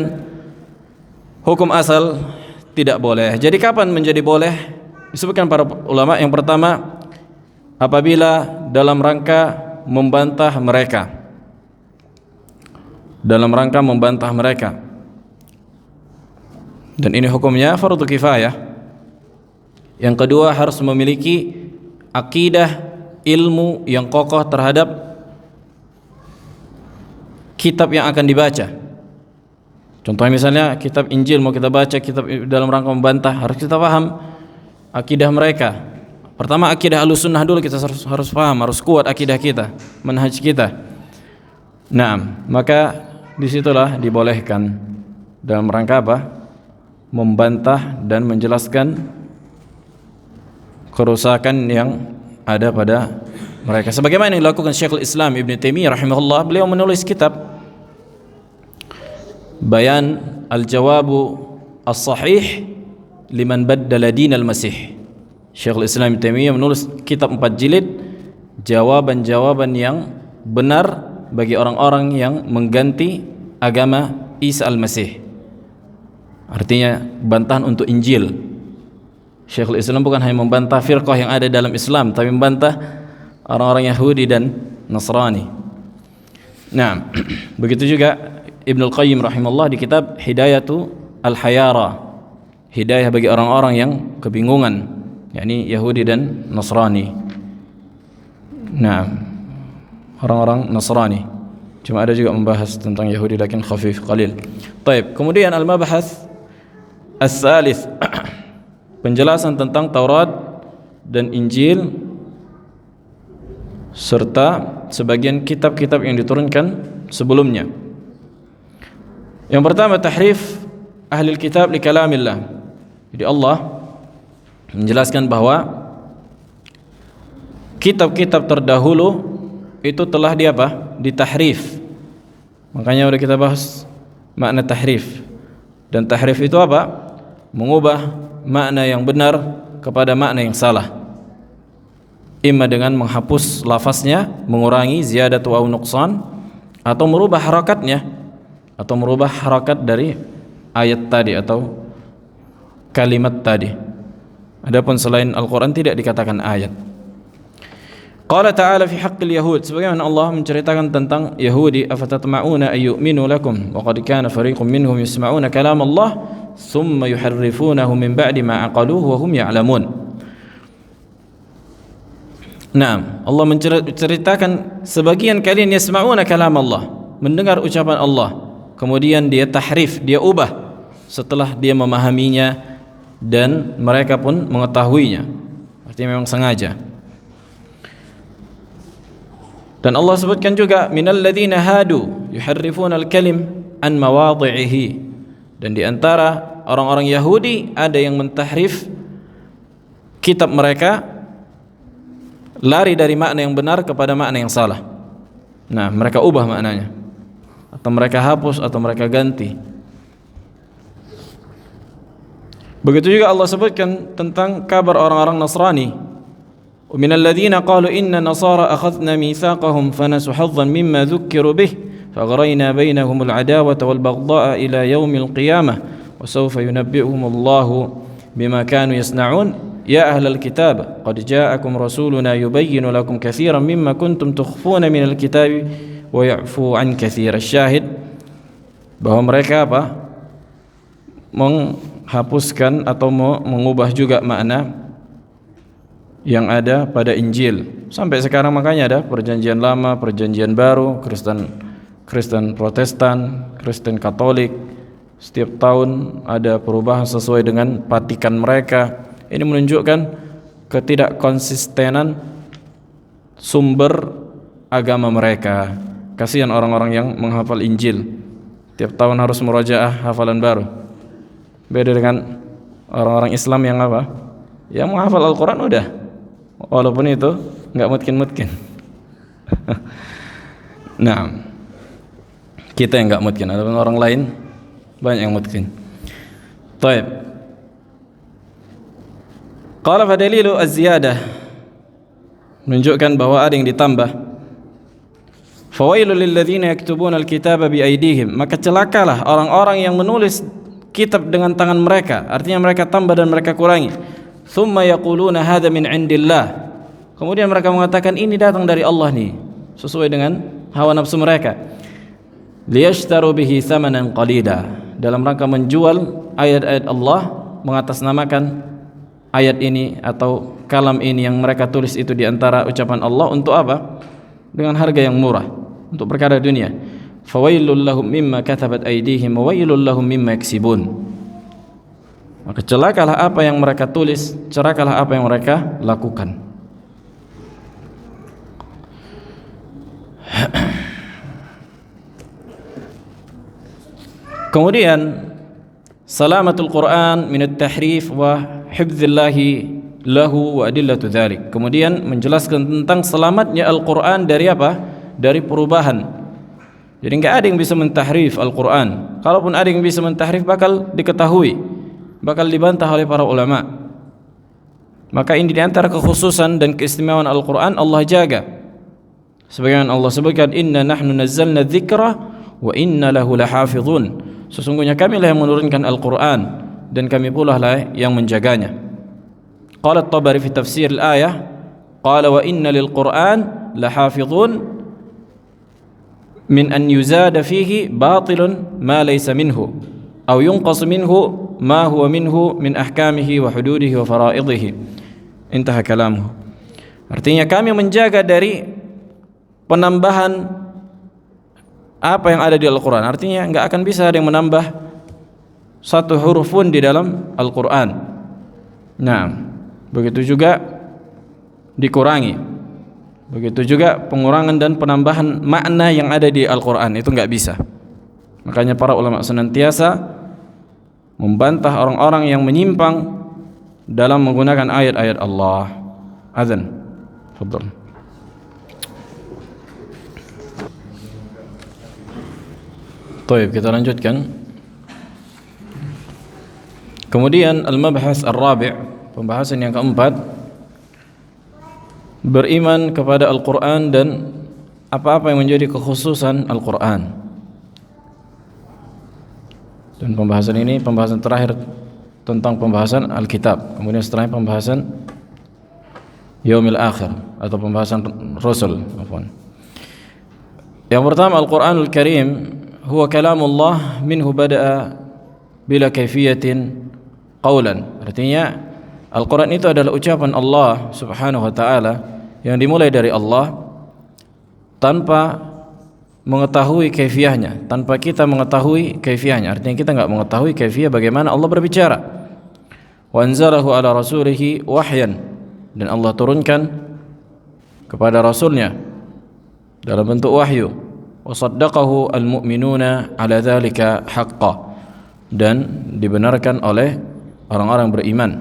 hukum asal tidak boleh. Jadi kapan menjadi boleh? Disebutkan para ulama, yang pertama apabila dalam rangka membantah mereka. Dan ini hukumnya fardu kifayah. Yang kedua harus memiliki akidah, ilmu yang kokoh terhadap kitab yang akan dibaca. Contohnya misalnya kitab Injil mau kita baca, kitab dalam rangka membantah, harus kita paham akidah mereka. Pertama akidah Ahlussunnah dulu kita harus paham, harus kuat akidah kita, manhaj kita. Nah, maka disitulah dibolehkan dalam rangka apa? Membantah dan menjelaskan kerusakan yang ada pada mereka. Sebagaimana yang dilakukan Syekhul Islam Ibn Taimiyah rahimahullah, beliau menulis kitab Bayan al-Jawabu as-Sahih liman baddala din al-Masih. Syekhul Islam Ibn Taimiyah menulis kitab 4 jilid, jawaban-jawaban yang benar bagi orang-orang yang mengganti agama Isa al-Masih. Artinya bantahan untuk Injil. Syekhul Islam bukan hanya membantah firqah yang ada dalam Islam, tapi membantah orang-orang Yahudi dan Nasrani. Nah, begitu juga Ibnul Qayyim rahimahullah di kitab Hidayatu Al-Hayara. hidayah bagi orang-orang yang kebingungan, yakni Yahudi dan Nasrani. Nah, orang-orang Nasrani. Cuma ada juga membahas tentang Yahudi lakin khafif qalil. Baik, kemudian al-mabahats as-salis penjelasan tentang Taurat dan Injil serta sebagian kitab-kitab yang diturunkan sebelumnya. Yang pertama, tahrif ahli kitab li kalamillah. Jadi Allah menjelaskan bahwa kitab-kitab terdahulu itu telah ditahrif. Makanya sudah kita bahas makna tahrif. Dan tahrif itu apa? Mengubah makna yang benar kepada makna yang salah. Imma dengan menghapus lafaznya, mengurangi ziyadat wa nuqsan, atau merubah harakatnya, atau merubah harakat dari ayat tadi atau kalimat tadi. Adapun selain Al-Quran tidak dikatakan ayat. Qala ta'ala fi haqqil yahud, sebagaimana Allah menceritakan tentang Yahudi, afatatma'una ay yu'minu lakum wa qad kana fariqun minhum yasma'una kalam Allah thumma yuharrifunahu min ba'di ma aqaluhu wa hum ya'lamun. Naam, Allah menceritakan sebagian kalian yasma'una kalam Allah, mendengar ucapan Allah, kemudian dia tahrif, dia ubah setelah dia memahaminya dan mereka pun mengetahuinya. Artinya memang sengaja. Dan Allah sebutkan juga minal ladzina hadu yuharrifuna al-kalim an mawadhi'ihi. Dan di antara orang-orang Yahudi ada yang mentahrif kitab mereka, lari dari makna yang benar kepada makna yang salah. Nah, mereka ubah maknanya, atau mereka hapus, atau mereka ganti. Begitu juga Allah sebutkan tentang kabar orang-orang Nasrani. ومن الذين قالوا إن النصارى أخذنا ميثاقهم فنسوا حظا مما ذكروا به فأغرينا بينهم العداوة والبغضاء إلى يوم القيامة وسوف ينبئهم الله بما كانوا يصنعون يا أهل الكتاب قد جاءكم رسولنا يبين لكم كثيرا مما كنتم تخفون من الكتاب ويعفو عن كثير. الشاهد bahwa mereka menghapuskan atau mengubah juga makna yang ada pada Injil. Sampai sekarang makanya ada perjanjian lama, perjanjian baru, Kristen Protestan, Kristen Katolik. Setiap tahun ada perubahan sesuai dengan patikan mereka. Ini menunjukkan ketidakkonsistenan sumber agama mereka. Kasihan orang-orang yang menghafal Injil, tiap tahun harus murajaah hafalan baru. Beda dengan orang-orang Islam yang yang menghafal Al-Quran udah, walaupun itu nggak mutkin. Nah, kita yang nggak mutkin, adapun orang lain banyak yang mutkin. Taib. Qala fa dalilu az-ziyadah, menunjukkan bahwa ada yang ditambah. Fawailul lil ladzina yaktubuna al-kitaba bi aydihim, maka celakalah orang-orang yang menulis kitab dengan tangan mereka, artinya mereka tambah dan mereka kurangi. Thumma yaquluna hadza min indillah, kemudian mereka mengatakan ini datang dari Allah nih, sesuai dengan hawa nafsu mereka. Liyashtaru bihi thamanan qalida, dalam rangka menjual ayat-ayat Allah, mengatasnamakan ayat ini atau kalam ini yang mereka tulis itu di antara ucapan Allah untuk apa? Dengan harga yang murah, untuk perkara dunia. Fawailul lahum mimma katabat aydihim wa wailul lahum mimma yaksibun, maka celakalah apa yang mereka tulis, celakalah apa yang mereka lakukan. Kemudian salamatul Quran min at-tahrif wa hifdzillahi lahu wa adillatu dzalik. Kemudian menjelaskan tentang selamatnya Al-Quran dari apa? Dari perubahan. Jadi enggak ada yang bisa mentahrif Al-Quran. Kalaupun ada yang bisa mentahrif bakal diketahui, bakal dibantah oleh para ulama. Maka ini di antara kekhususan dan keistimewaan Al-Quran Allah jaga. Sebagaimana Allah sebutkan, inna nahnu nazzalna dzikra wa inna lahu lahafizun, sesungguhnya kamilah yang menurunkan Al-Quran dan kami pula lah yang menjaganya. Qala At-Tabari fi tafsir al-ayah, qala wa inna lil-Quran lahafizun min an yuzada fihi batilun ma laysa minhu aw yunqas minhu ma huwa minhu min ahkamihi wa hududihi wa fara'idhihi. Intaha kalamuhu. Artinya kami menjaga dari penambahan apa yang ada di Al-Quran. Artinya enggak akan bisa ada yang menambah satu huruf pun di dalam Al-Quran. Nah, begitu juga dikurangi. Begitu juga pengurangan dan penambahan makna yang ada di Al-Quran, itu enggak bisa. Makanya para ulama senantiasa membantah orang-orang yang menyimpang dalam menggunakan ayat-ayat Allah. Azan. Fadhal. Baik, kita lanjutkan. Kemudian al-mabhas ar-rabi', pembahasan yang keempat, beriman kepada Al-Quran dan apa-apa yang menjadi kekhususan Al-Quran. Dan pembahasan ini pembahasan terakhir tentang pembahasan Alkitab. Kemudian setelahnya pembahasan Yaumil Akhir atau pembahasan Rasul. Yang pertama, Al-Quranul Karim huwa kalamullah minhu bada'a bila kaifiyatin qawlan. Artinya Al-Quran itu adalah ucapan Allah subhanahu wa ta'ala yang dimulai dari Allah tanpa mengetahui kaifiyahnya, tanpa kita mengetahui kaifiyahnya. Artinya kita enggak mengetahui kaifiyah bagaimana Allah berbicara. Wa anzalahu ala rasulihi wahyan, dan Allah turunkan kepada rasulnya dalam bentuk wahyu. Wa saddaqahu al-mu'minuna ala dzalika haqqan, dan dibenarkan oleh orang-orang beriman.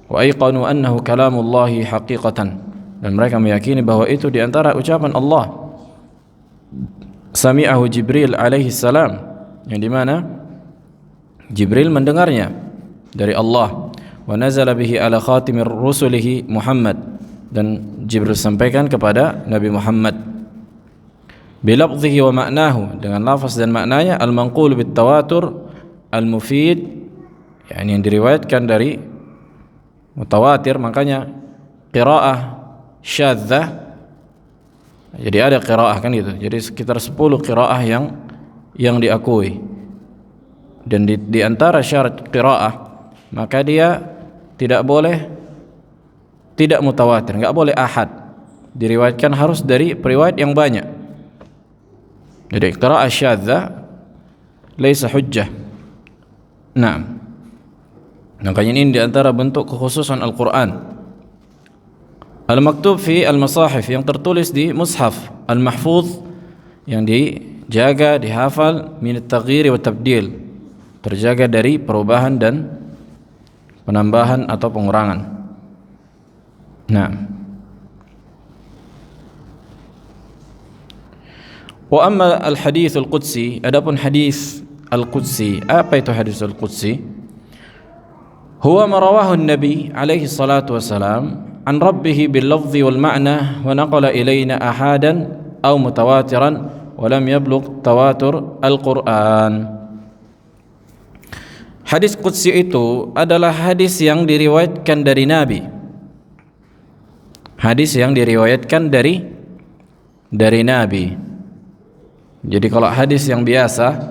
Wa aiqanu annahu kalamullahi haqiqatan, dan mereka meyakini bahwa itu di antara ucapan Allah. Sami'ahu Jibril alaihi salam, yang dimana Jibril mendengarnya dari Allah. Wa nazala bihi ala khatimir rusulihi Muhammad, dan Jibril sampaikan kepada Nabi Muhammad. Bilafzihi wa ma'nahu, dengan lafaz dan maknanya. Al-manqul bit tawatur al-mufid, yakni yang diriwayatkan dari mutawatir. Makanya qiraah syadzah, jadi ada qiraah kan gitu. Jadi sekitar 10 qiraah yang diakui. Dan di antara syarat qiraah, maka dia tidak boleh tidak mutawatir, enggak boleh ahad. Diriwayatkan harus dari periwayat yang banyak. Jadi qiraah syadzah laisa hujjah. Nah, makanya ini di antara bentuk kekhususan Al-Quran. Al-maktub fi al-masahif, yang tertulis di mushaf, al-mahfuz, yang dijaga, dihafal, min at-taghyir wa tabdil, terjaga dari perubahan dan penambahan atau pengurangan. Nah, wa amma al-hadits al-qudsi, adapun hadis al-qudsi, apa itu hadis al-qudsi? Huwa ma rawahu an-nabi alaihi salatu wassalam an rabbih bil lafzi wal ma'na wa naqala ilaina ahadan aw mutawatiran wa lam yablugh tawatur al-Qur'an. Hadis qudsi itu adalah hadis yang diriwayatkan dari Nabi. Hadis yang diriwayatkan dari Nabi. Jadi kalau hadis yang biasa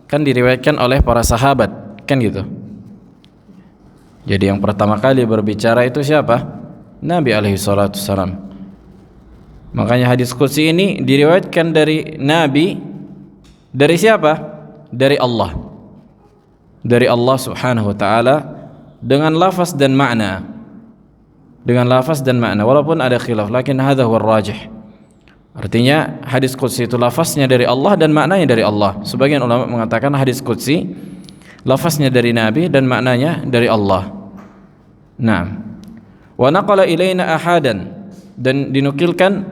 kan diriwayatkan oleh para sahabat, kan gitu. Jadi yang pertama kali berbicara itu siapa? Nabi alaihi salatu wassalam. Makanya hadis qudsi ini diriwayatkan dari Nabi, dari siapa? Dari Allah. Dari Allah subhanahu wa ta'ala, dengan lafaz dan makna. Dengan lafaz dan makna, walaupun ada khilaf, lakin hadha huwa rajih. Artinya hadis qudsi itu lafaznya dari Allah dan maknanya dari Allah. Sebagian ulama mengatakan hadis qudsi lafaznya dari Nabi dan maknanya dari Allah. Nah, wa naqala ilaina ahadan, dan dinukilkan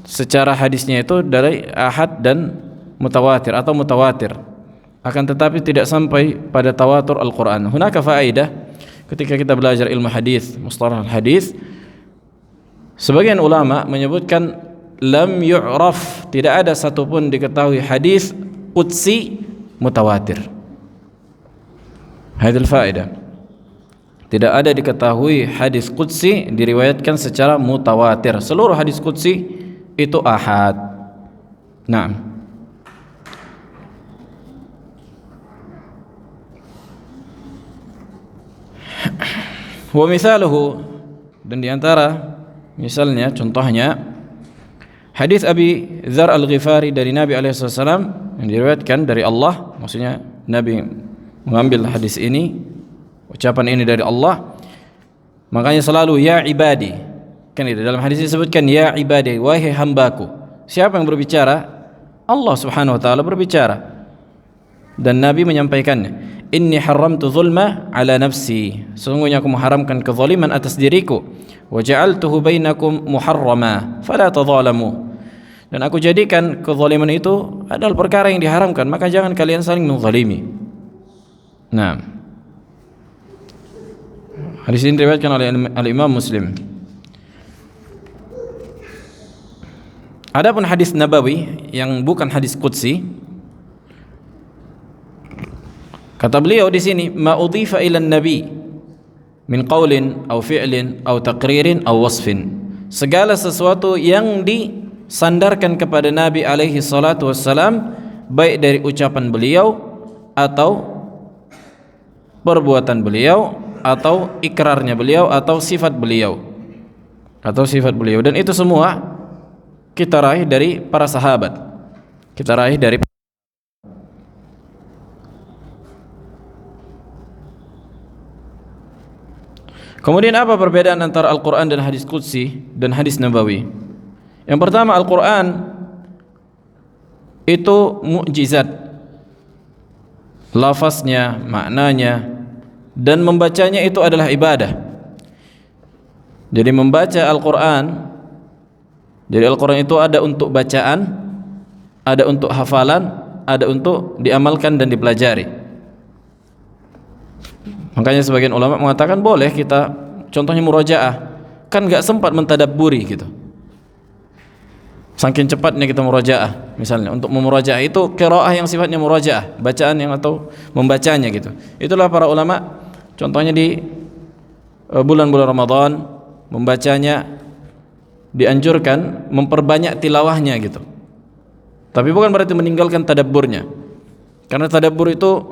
secara hadisnya itu dari ahad dan mutawatir atau mutawatir, akan tetapi tidak sampai pada tawatur Al-Quran. Hunaka faedah ketika kita belajar ilmu hadis, mustalah hadis, sebagian ulama menyebutkan lam yu'raf, tidak ada satupun diketahui hadis qudsi mutawatir. Hadil faedah, tidak ada diketahui hadis qudsi diriwayatkan secara mutawatir. Seluruh hadis qudsi itu ahad. Nah, Wa mithaluhu, dan di antara misalnya, contohnya hadis Abi Dzar Al-Ghifari dari Nabi alaihi wasallam yang diriwayatkan dari Allah, maksudnya Nabi mengambil hadis ini, ucapan ini dari Allah. Makanya selalu ya ibadi, kan itu dalam hadis disebutkan ya ibadi, wahai hambaku. Siapa yang berbicara? Allah Subhanahu wa taala berbicara. Dan Nabi menyampaikannya, inni haramtu zulma ala nafsi, sesungguhnya aku mengharamkan kezaliman atas diriku, wa ja'altuhu bainakum muharrama fala tadzalamu, dan aku jadikan kezaliman itu adalah perkara yang diharamkan, maka jangan kalian saling menzalimi. Nah, hadis ini diriwayatkan oleh Al-Imam Muslim. Adapun hadis Nabawi yang bukan hadis qudsi, kata beliau di sini, ma udhifa ila nabi min qaulin aw fi'lin aw taqririn aw wasfin, segala sesuatu yang disandarkan kepada Nabi alaihi salatu wassalam, baik dari ucapan beliau atau perbuatan beliau atau ikrarnya beliau atau sifat beliau, dan itu semua kita raih dari para sahabat, kita raih dari. Kemudian apa perbedaan antara Al-Quran dan hadis qudsi dan hadis Nabawi? Yang pertama, Al-Quran itu mukjizat, lafaznya, maknanya, dan membacanya itu adalah ibadah. Jadi membaca Al-Quran, jadi Al-Quran itu ada untuk bacaan, ada untuk hafalan, ada untuk diamalkan dan dipelajari. Makanya sebagian ulama mengatakan boleh kita, contohnya murajaah, kan gak sempat mentadabburi gitu, saking cepatnya kita murajaah. Misalnya untuk memurajaah itu qiraah yang sifatnya murajaah, bacaan yang atau membacanya gitu. Itulah para ulama, contohnya di bulan-bulan Ramadan membacanya dianjurkan memperbanyak tilawahnya gitu. Tapi bukan berarti meninggalkan tadabburnya, karena tadabbur itu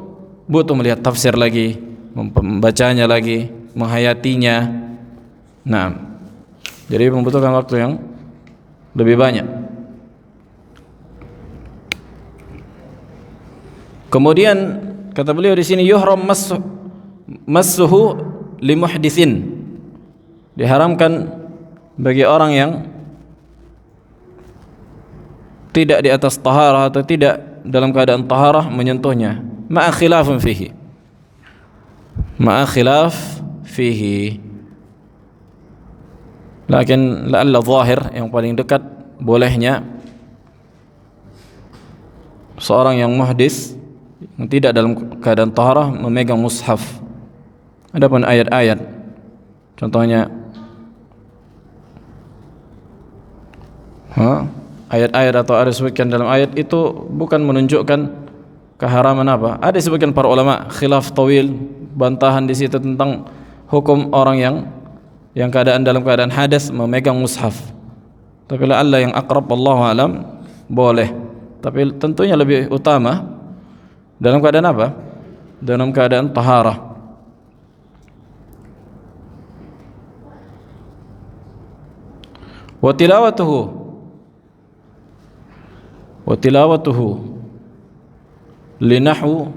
butuh melihat tafsir lagi, membacanya lagi, menghayatinya. Nah, jadi membutuhkan waktu yang lebih banyak. Kemudian kata beliau di sini, yuhram massuhu limuhditsin, diharamkan bagi orang yang tidak di atas taharah atau tidak dalam keadaan taharah menyentuhnya, ma'a khilafun fihi, ma'a khilaf fihi. Lakin la'alla zahir, yang paling dekat bolehnya seorang yang muhdis yang tidak dalam keadaan taharah memegang mushaf. Adapun ayat-ayat, contohnya ayat-ayat atau ada disebutkan dalam ayat itu bukan menunjukkan keharaman apa. Ada disebutkan para ulama khilaf tawil, bantahan di situ tentang hukum orang yang dalam keadaan hadas memegang mushaf. Tapi la'alla yang aqrab wallahu alam boleh. Tapi tentunya lebih utama dalam keadaan apa? Dalam keadaan taharah. Wa tilawatuhu linahwu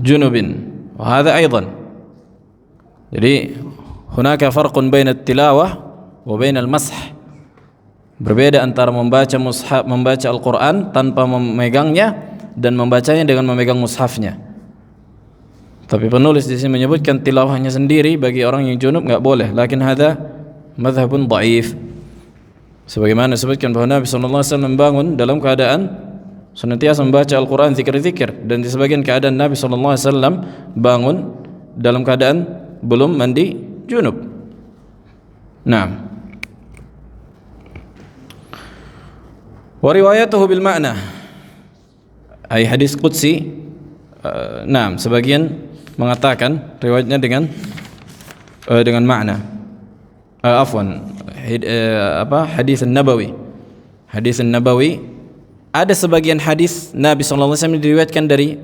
junubin wa hadha aidan. Jadi hunaka farqun baina at-tilawah wa baina al-mash. Berbeda antara membaca mushaf, membaca Al-Qur'an tanpa memegangnya dan membacanya dengan memegang mushafnya. Tapi penulis di sini menyebutkan tilawahnya sendiri bagi orang yang junub enggak boleh. Lakin hadza madhhabun dhaif. Sebagaimana disebutkan bahwa Nabi sallallahu alaihi wasallam bangun dalam keadaan senantiasa membaca Al-Qur'an, zikir-zikir, dan di sebagian keadaan Nabi sallallahu alaihi wasallam bangun dalam keadaan belum mandi junub. Naam. Wa riwayatuhu bil ma'na, ay hadis qudsi. Naam, sebagian mengatakan riwayatnya dengan makna. Hadis Nabawi. Hadis Nabawi ada sebagian hadis Nabi sallallahu alaihi wasallam diriwayatkan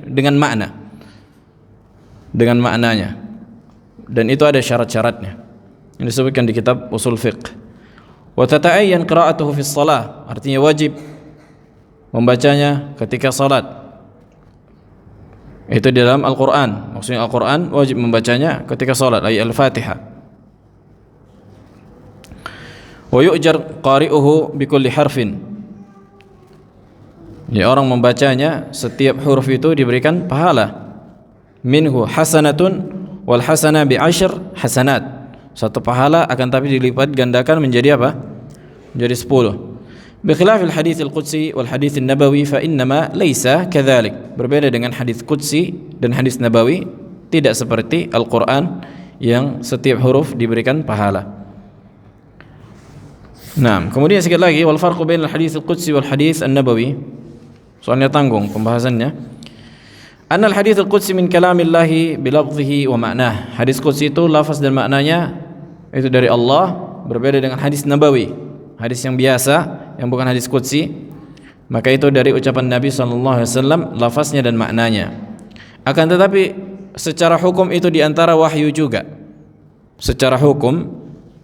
dengan makna, dengan maknanya. dan itu ada syarat-syaratnya yang disebutkan di kitab usul fiqh. Wa tata'ayyan qira'atuhu fi shalah, artinya wajib membacanya ketika salat. Itu di dalam Al-Qur'an. Maksudnya Al-Qur'an wajib membacanya ketika salat, ay Al-Fatihah. Wa yu'jar qari'uhu bi kulli harfin. Ya, orang membacanya setiap huruf itu diberikan pahala. Minhu hasanatun wal hasana bi asyr hasanat. Satu pahala akan tapi dilipat gandakan menjadi apa? Menjadi 10. Bikhilafil hadits al-qudsi wal hadits an-nabawi fa innama laysa kadzalik. Berbeda dengan hadits qudsi dan hadits nabawi, tidak seperti Al-Qur'an yang setiap huruf diberikan pahala. Nah, kemudian sedikit lagi wal farqu bainal hadits al-qudsi wal hadits an-nabawi. Soalnya tanggung pembahasannya. Annal hadits al-qudsi min kalamillahi bilafzihi wa ma'nah. Hadis qudsi itu lafaz dan maknanya itu dari Allah, berbeda dengan hadis nabawi. Hadis yang biasa yang bukan hadis qudsi, maka itu dari ucapan Nabi sallallahu alaihi wasallam lafaznya dan maknanya. Akan tetapi secara hukum itu di antara wahyu juga. Secara hukum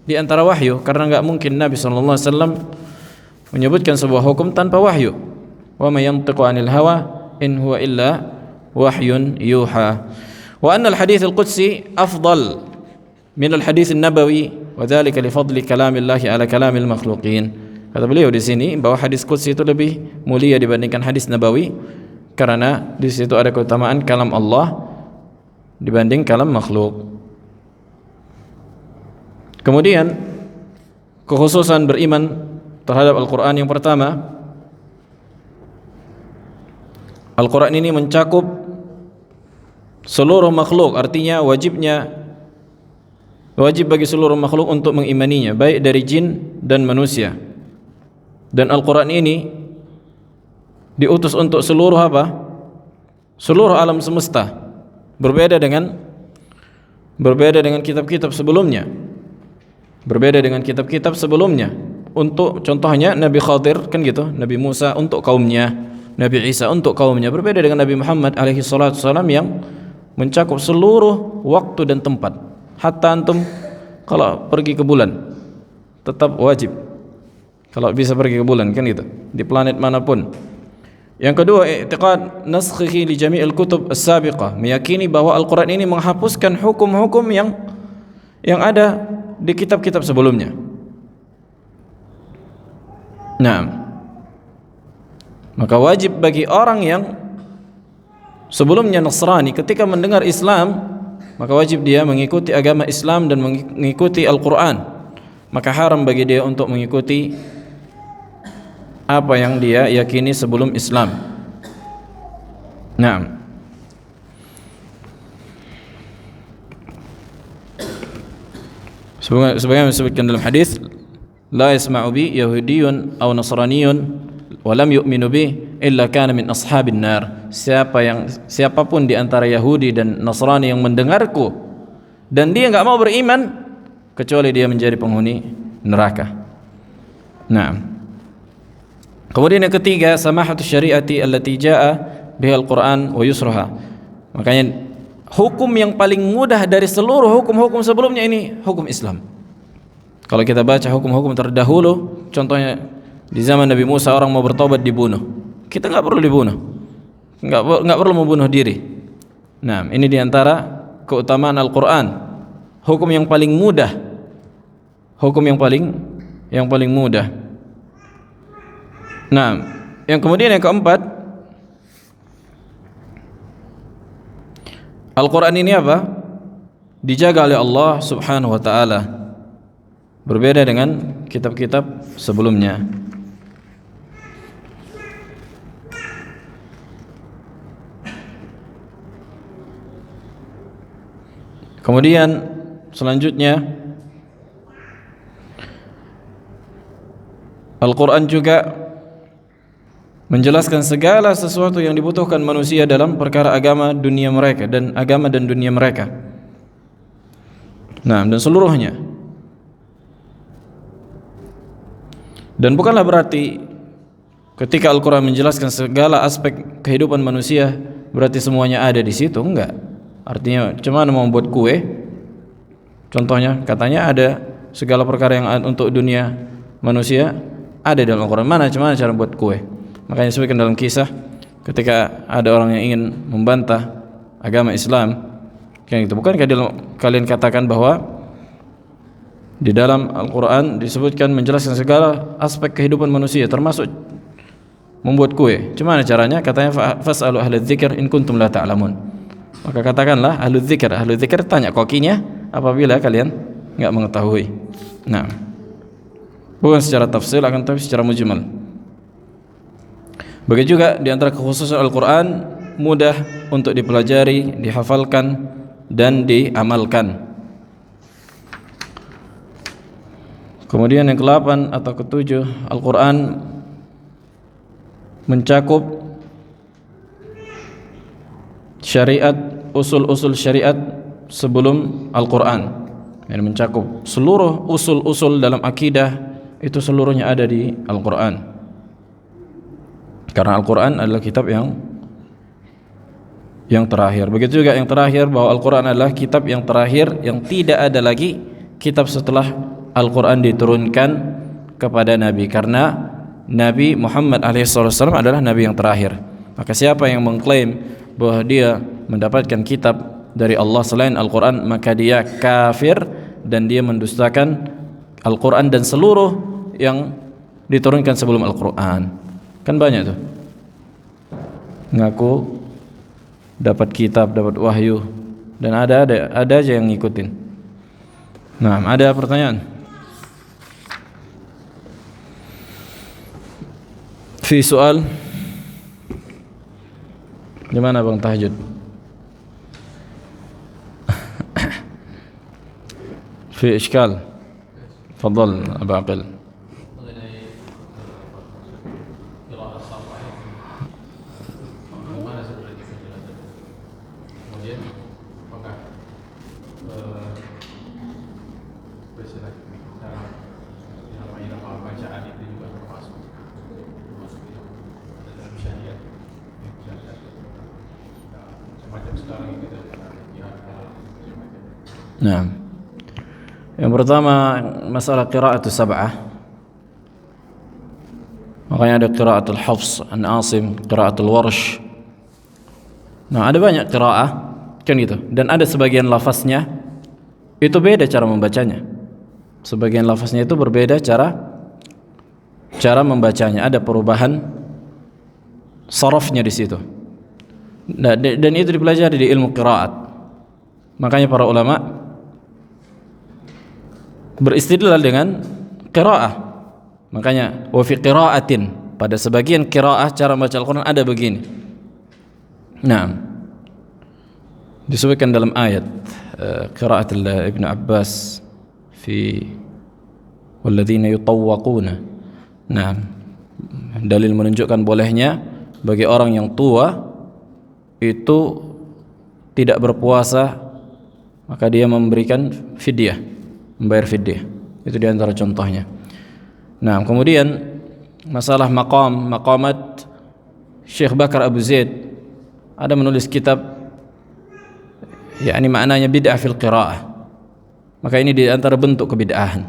di antara wahyu, karena enggak mungkin Nabi sallallahu alaihi wasallam menyebutkan sebuah hukum tanpa wahyu. Wa ma yantiqu 'anil hawa in huwa illa wahyun yuha. Wa anna al-hadits al-qudsi afdal min al-hadits an-nabawi wa dzalika li fadli kalamillahi 'ala kalamil makhluqin. Kata beliau di sini bahwa hadis qudsi itu lebih mulia dibandingkan hadis nabawi karena di situ ada keutamaan kalam Allah dibanding kalam makhluk. Kemudian kekhususan beriman terhadap Al-Qur'an yang pertama, Al-Quran ini mencakup seluruh makhluk, artinya wajib bagi seluruh makhluk untuk mengimaninya, baik dari jin dan manusia. Dan Al-Quran ini diutus untuk seluruh apa? Seluruh alam semesta. Berbeda dengan kitab-kitab sebelumnya. Berbeda dengan kitab-kitab sebelumnya. Untuk contohnya Nabi Khadir kan gitu, Nabi Musa untuk kaumnya, Nabi Isa untuk kaumnya. Berbeda dengan Nabi Muhammad alaihi salatu wasallam yang mencakup seluruh waktu dan tempat. Hatta antum kalau pergi ke bulan tetap wajib. Kalau bisa pergi ke bulan kan gitu, di planet manapun. Yang kedua, i'tiqad naskhihi li jami'il kutub as-sabiqah, meyakini bahwa Al-Qur'an ini menghapuskan hukum-hukum yang ada di kitab-kitab sebelumnya. Nah, maka wajib bagi orang yang sebelumnya Nasrani ketika mendengar Islam, maka wajib dia mengikuti agama Islam dan mengikuti Al-Quran. Maka haram bagi dia untuk mengikuti apa yang dia yakini sebelum Islam. Nah, sebagaimana disebutkan dalam hadis, la yasma'u bi yahudiyyun aw nasraniyyun walam yu'minu bih illa kana min ashabin nar. Siapapun di antara Yahudi dan Nasrani yang mendengarku dan dia enggak mau beriman, kecuali dia menjadi penghuni neraka. Nah, kemudian yang ketiga, samahatu syariati allati jaa biha al-Quran wa yusruha. Makanya hukum yang paling mudah dari seluruh hukum-hukum sebelumnya ini hukum Islam. Kalau kita baca hukum-hukum terdahulu, contohnya di zaman Nabi Musa orang mau bertobat dibunuh. Kita enggak perlu dibunuh. Enggak perlu membunuh diri. Nah, ini diantara keutamaan Al-Quran. Hukum yang paling mudah. Hukum yang paling mudah. Nah, yang kemudian yang keempat, Al-Quran ini apa? Dijaga oleh Allah Subhanahu wa ta'ala. Berbeda dengan kitab-kitab sebelumnya. Kemudian selanjutnya Al-Quran juga menjelaskan segala sesuatu yang dibutuhkan manusia dalam perkara agama dunia mereka dan agama dan dunia mereka. Nah, dan seluruhnya. Dan bukanlah berarti ketika Al-Quran menjelaskan segala aspek kehidupan manusia berarti semuanya ada di situ, enggak. Artinya cuma mau membuat kue, Contohnya, katanya ada segala perkara yang untuk dunia manusia ada dalam Al-Quran. Mana cara buat kue? Makanya disebutkan dalam kisah ketika ada orang yang ingin membantah agama Islam, kayak gitu. Bukankah kalian katakan bahwa di dalam Al-Quran disebutkan menjelaskan segala aspek kehidupan manusia, termasuk membuat kue. Gimana caranya? Katanya fas'alu ahla dzikr in kuntum la ta'lamun. Maka katakanlah ahlu dzikr tanya kokinya apabila kalian enggak mengetahui. Nah, bukan secara tafsir akan tapi secara mujmal. Begitu juga di antara kekhususan Al-Quran, mudah untuk dipelajari, dihafalkan dan diamalkan. Kemudian yang ke-8 atau ke-7, Al-Quran mencakup syariat, usul-usul syariat sebelum Al-Quran. Yang mencakup seluruh usul-usul dalam akidah, itu seluruhnya ada di Al-Quran. Karena Al-Quran adalah kitab yang terakhir. Begitu juga yang terakhir, bahwa Al-Quran adalah kitab yang terakhir, yang tidak ada lagi kitab setelah Al-Quran diturunkan kepada Nabi, karena Nabi Muhammad SAW adalah Nabi yang terakhir. Maka siapa yang mengklaim bahwa dia mendapatkan kitab dari Allah selain Al-Quran, maka dia kafir dan dia mendustakan Al-Quran dan seluruh yang diturunkan sebelum Al-Quran. Kan banyak tuh ngaku dapat kitab, dapat wahyu, dan ada aja yang ngikutin. Nah, ada pertanyaan? Fi soal, gimana Bang Tahajud? Fi iskal, fadal Abu Aqil. Nah, yang pertama masalah qiraatus sab'ah. Makanya ada qiraatul Hafs an Asim, qiraatul Warsh. Nah, ada banyak qiraah kan gitu, dan ada sebagian lafaznya itu beda cara membacanya. Sebagian lafaznya itu berbeda cara membacanya, ada perubahan sarafnya di situ. Nah, dan itu dipelajari di ilmu qiraat. Makanya para ulama beristidlal dengan qiraah. Makanya wa fi qiraatin, pada sebagian qiraah cara membaca Al-Qur'an ada begini. Nah, disebutkan dalam ayat qiraat Ibnu Abbas fi walladzina yutawwaquna. Nah, dalil menunjukkan bolehnya bagi orang yang tua itu tidak berpuasa, maka dia memberikan fidyah, membayar fidyah. Itu diantara contohnya. Nah, kemudian masalah maqamat, Syekh Bakar Abu Zaid ada menulis kitab, yakni maknanya bid'ah fil qiraah. Maka ini diantara bentuk kebid'ahan,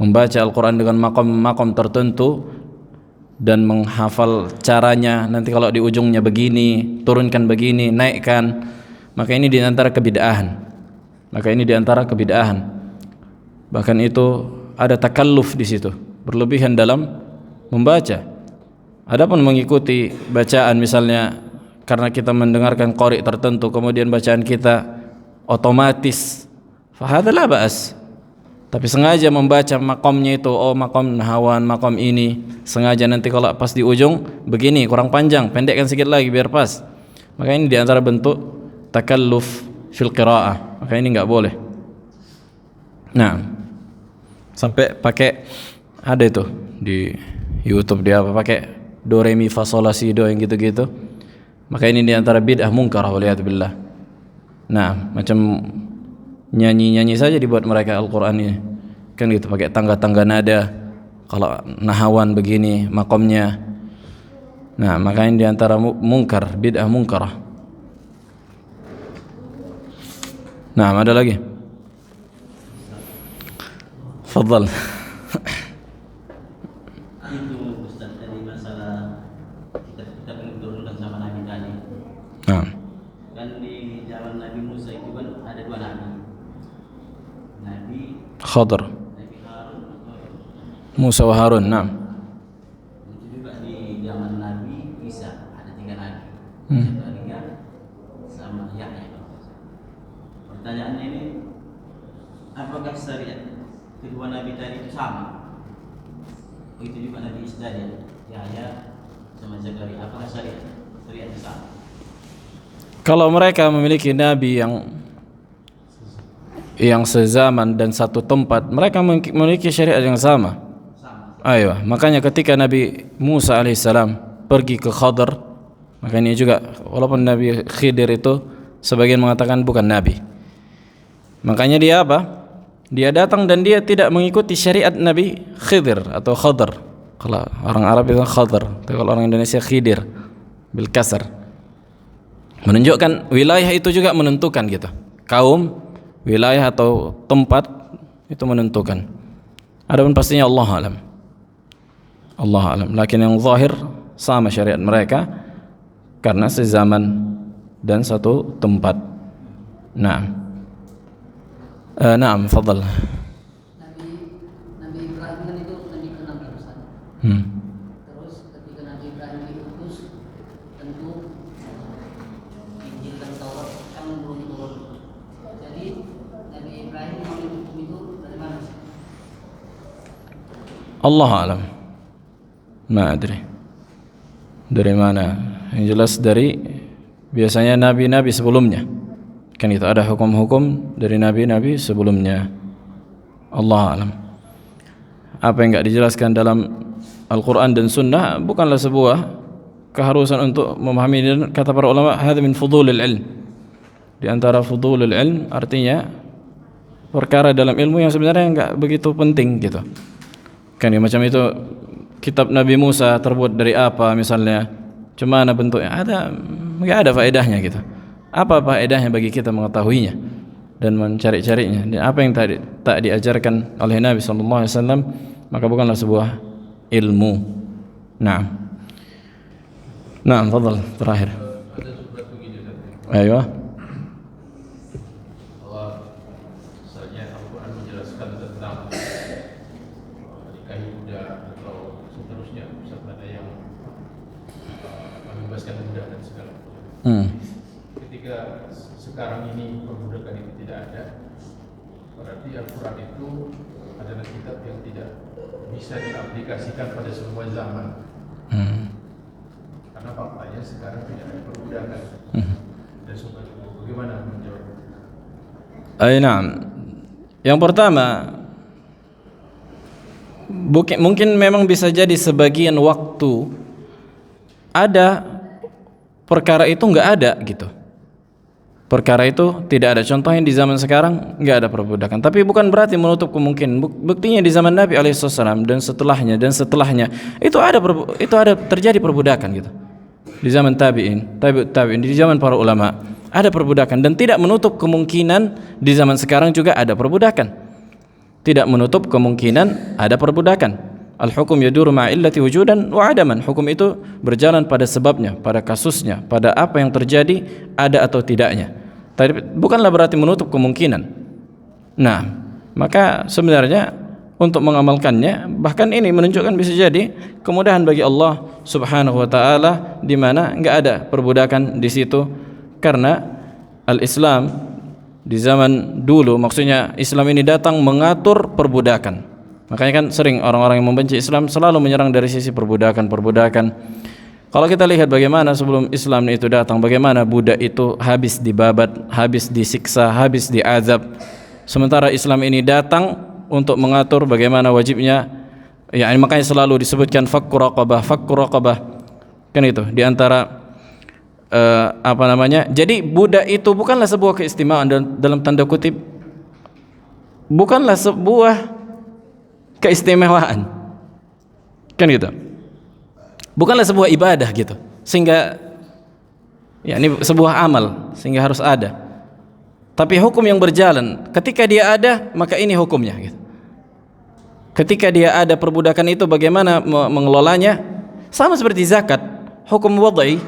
membaca Al-Quran dengan maqam tertentu dan menghafal caranya. Nanti kalau di ujungnya begini, turunkan begini, naikkan. Maka ini diantara kebid'ahan. Bahkan itu ada takalluf di situ, berlebihan dalam membaca. Adapun mengikuti bacaan, misalnya karena kita mendengarkan qari tertentu, kemudian bacaan kita otomatis, fahadha la ba'as. Tapi sengaja membaca makomnya itu, oh makom nahawan, makom ini, sengaja nanti kalau pas di ujung begini, kurang panjang, pendekkan sedikit lagi biar pas. Maka ini diantara bentuk takalluf fil qiraah. Maka ini enggak boleh. Nah, sampai pakai ada itu di YouTube, dia apa pakai do re mi fa sol la si do yang gitu-gitu. Maka ini diantara bid'ah mungkarah waliyadzubillah. Nah, macam nyanyi-nyanyi saja dibuat mereka Al-Quran ini, kan gitu, pakai tangga-tangga nada. Kalau nahawan begini makomnya. Nah, maka ini diantara mungkar, bid'ah mungkarah. Nah, ada lagi. Fadhal. Itu Ustaz tadi masalah kita turunkan sama Nabi tadi. Nah. Kan di zaman Nabi Musa itu kan ada dua nabi. Nabi Khadr. Nabi Harun. Musa wa Harun. Nah. Itu juga di zaman Nabi Isa ada tiga nabi. Hmm. Satu Alia sama Yahya. Pertanyaannya ini, apakah syariat kedua nabi tadi itu sama? Itu juga Nabi Isa tadi, Yahya sama Zakaria. Apakah syariatnya sama? Kalau mereka memiliki nabi yang sezaman dan satu tempat, mereka memiliki syariat yang sama. Ayo, makanya ketika Nabi Musa alaihissalam pergi ke Khadr, makanya juga walaupun Nabi Khidir itu sebagian mengatakan bukan nabi. Makanya dia apa? Dia datang dan dia tidak mengikuti syariat Nabi Khidir atau Khadr. Kalau orang Arab itu Khadr, tapi kalau orang Indonesia Khidir bil kasar. Menunjukkan wilayah itu juga menentukan gitu. Kaum, wilayah atau tempat itu menentukan. Adapun pastinya Allah alam. Allah alam. Lakin yang zahir sama syariat mereka karena sezaman dan satu tempat. Naam. Naam, fadhal. Nabi Ibrahim kan itu nabi ke-6 Ustaz. Terus ketika Nabi Ibrahim diutus, tentu Injil dan Taurat kan belum turun. Jadi Nabi Ibrahim mengambil hukum itu dari mana? Allah alam. Ma adri. Dari mana? Yang jelas dari biasanya nabi-nabi sebelumnya. Kan itu ada hukum-hukum dari nabi-nabi sebelumnya. Allah alam. Apa yang enggak dijelaskan dalam Al-Quran dan Sunnah bukanlah sebuah keharusan untuk memahami. Dan kata para ulama, hadza min fudulil ilm. Di antara fudulil ilm artinya perkara dalam ilmu yang sebenarnya enggak begitu penting gitu. Kan ya, macam itu kitab Nabi Musa terbuat dari apa misalnya, cuma mana bentuknya, enggak ada faedahnya gitu. Apa faedahnya bagi kita mengetahuinya dan mencari-carinya? Dan apa yang tak diajarkan oleh Nabi sallallahu alaihi wasallam, maka bukanlah sebuah ilmu. Naam. Naam, fadhal, terakhir. Ada sebuah begini tadi. Ayo. Bahwa misalnya Al-Quran menjelaskan tentang nikahi budak atau seterusnya, misalnya ada yang membebaskan budak dan segala macam. Ketika sekarang ini perbudakan itu tidak ada, berarti Al-Quran itu adalah kitab yang tidak bisa diaplikasikan pada semua zaman. Karena faktanya sekarang tidak ada perbudakan. Dan semua itu bagaimana menjawab? Naam. Yang pertama, mungkin memang bisa jadi sebagian waktu ada perkara itu enggak ada gitu. Perkara itu tidak ada. Contohnya di zaman sekarang enggak ada perbudakan. Tapi bukan berarti menutup kemungkinan. Buktinya di zaman Nabi alaihissalam dan setelahnya itu ada terjadi perbudakan gitu. Di zaman tabi'in, di zaman para ulama ada perbudakan dan tidak menutup kemungkinan di zaman sekarang juga ada perbudakan. Tidak menutup kemungkinan ada perbudakan. Al-hukum yaduru ma'illati wujudan wa adaman. Hukum itu berjalan pada sebabnya, pada kasusnya, pada apa yang terjadi, ada atau tidaknya. Tapi bukanlah berarti menutup kemungkinan. Nah, maka sebenarnya untuk mengamalkannya, bahkan ini menunjukkan bisa jadi kemudahan bagi Allah Subhanahu wa taala di mana enggak ada perbudakan di situ, karena al-Islam di zaman dulu, maksudnya Islam ini datang mengatur perbudakan. Makanya kan sering orang-orang yang membenci Islam selalu menyerang dari sisi perbudakan. Kalau kita lihat bagaimana sebelum Islam itu datang, bagaimana budak itu habis dibabat, habis disiksa, habis diazab. Sementara Islam ini datang untuk mengatur bagaimana wajibnya. Ya, makanya selalu disebutkan fakku raqabah. Kan itu di antara Jadi budak itu bukanlah sebuah keistimewaan dalam tanda kutip. Bukanlah sebuah keistimewaan. Kan gitu. Bukanlah sebuah ibadah gitu. Sehingga ya ini sebuah amal sehingga harus ada. Tapi hukum yang berjalan, ketika dia ada, maka ini hukumnya gitu. Ketika dia ada perbudakan itu bagaimana mengelolanya? Sama seperti zakat, hukum wadai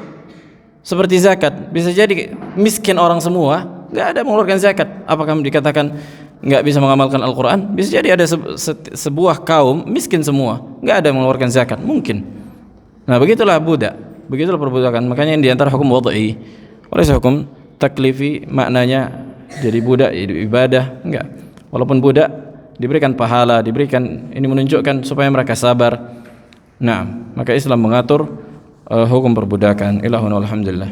seperti zakat. Bisa jadi miskin orang semua, nggak ada mengeluarkan zakat. Apakah dikatakan nggak bisa mengamalkan Al-Quran? Bisa jadi ada sebuah kaum miskin semua, nggak ada mengeluarkan zakat, mungkin. Nah begitulah budak, begitulah perbudakan. Makanya yang diantara hukum wadai, oleh hukum taklifi maknanya jadi budak, ibadah, enggak. Walaupun budak diberikan pahala, diberikan, ini menunjukkan supaya mereka sabar. Nah, maka Islam mengatur hukum perbudakan. Ilahun alhamdulillah.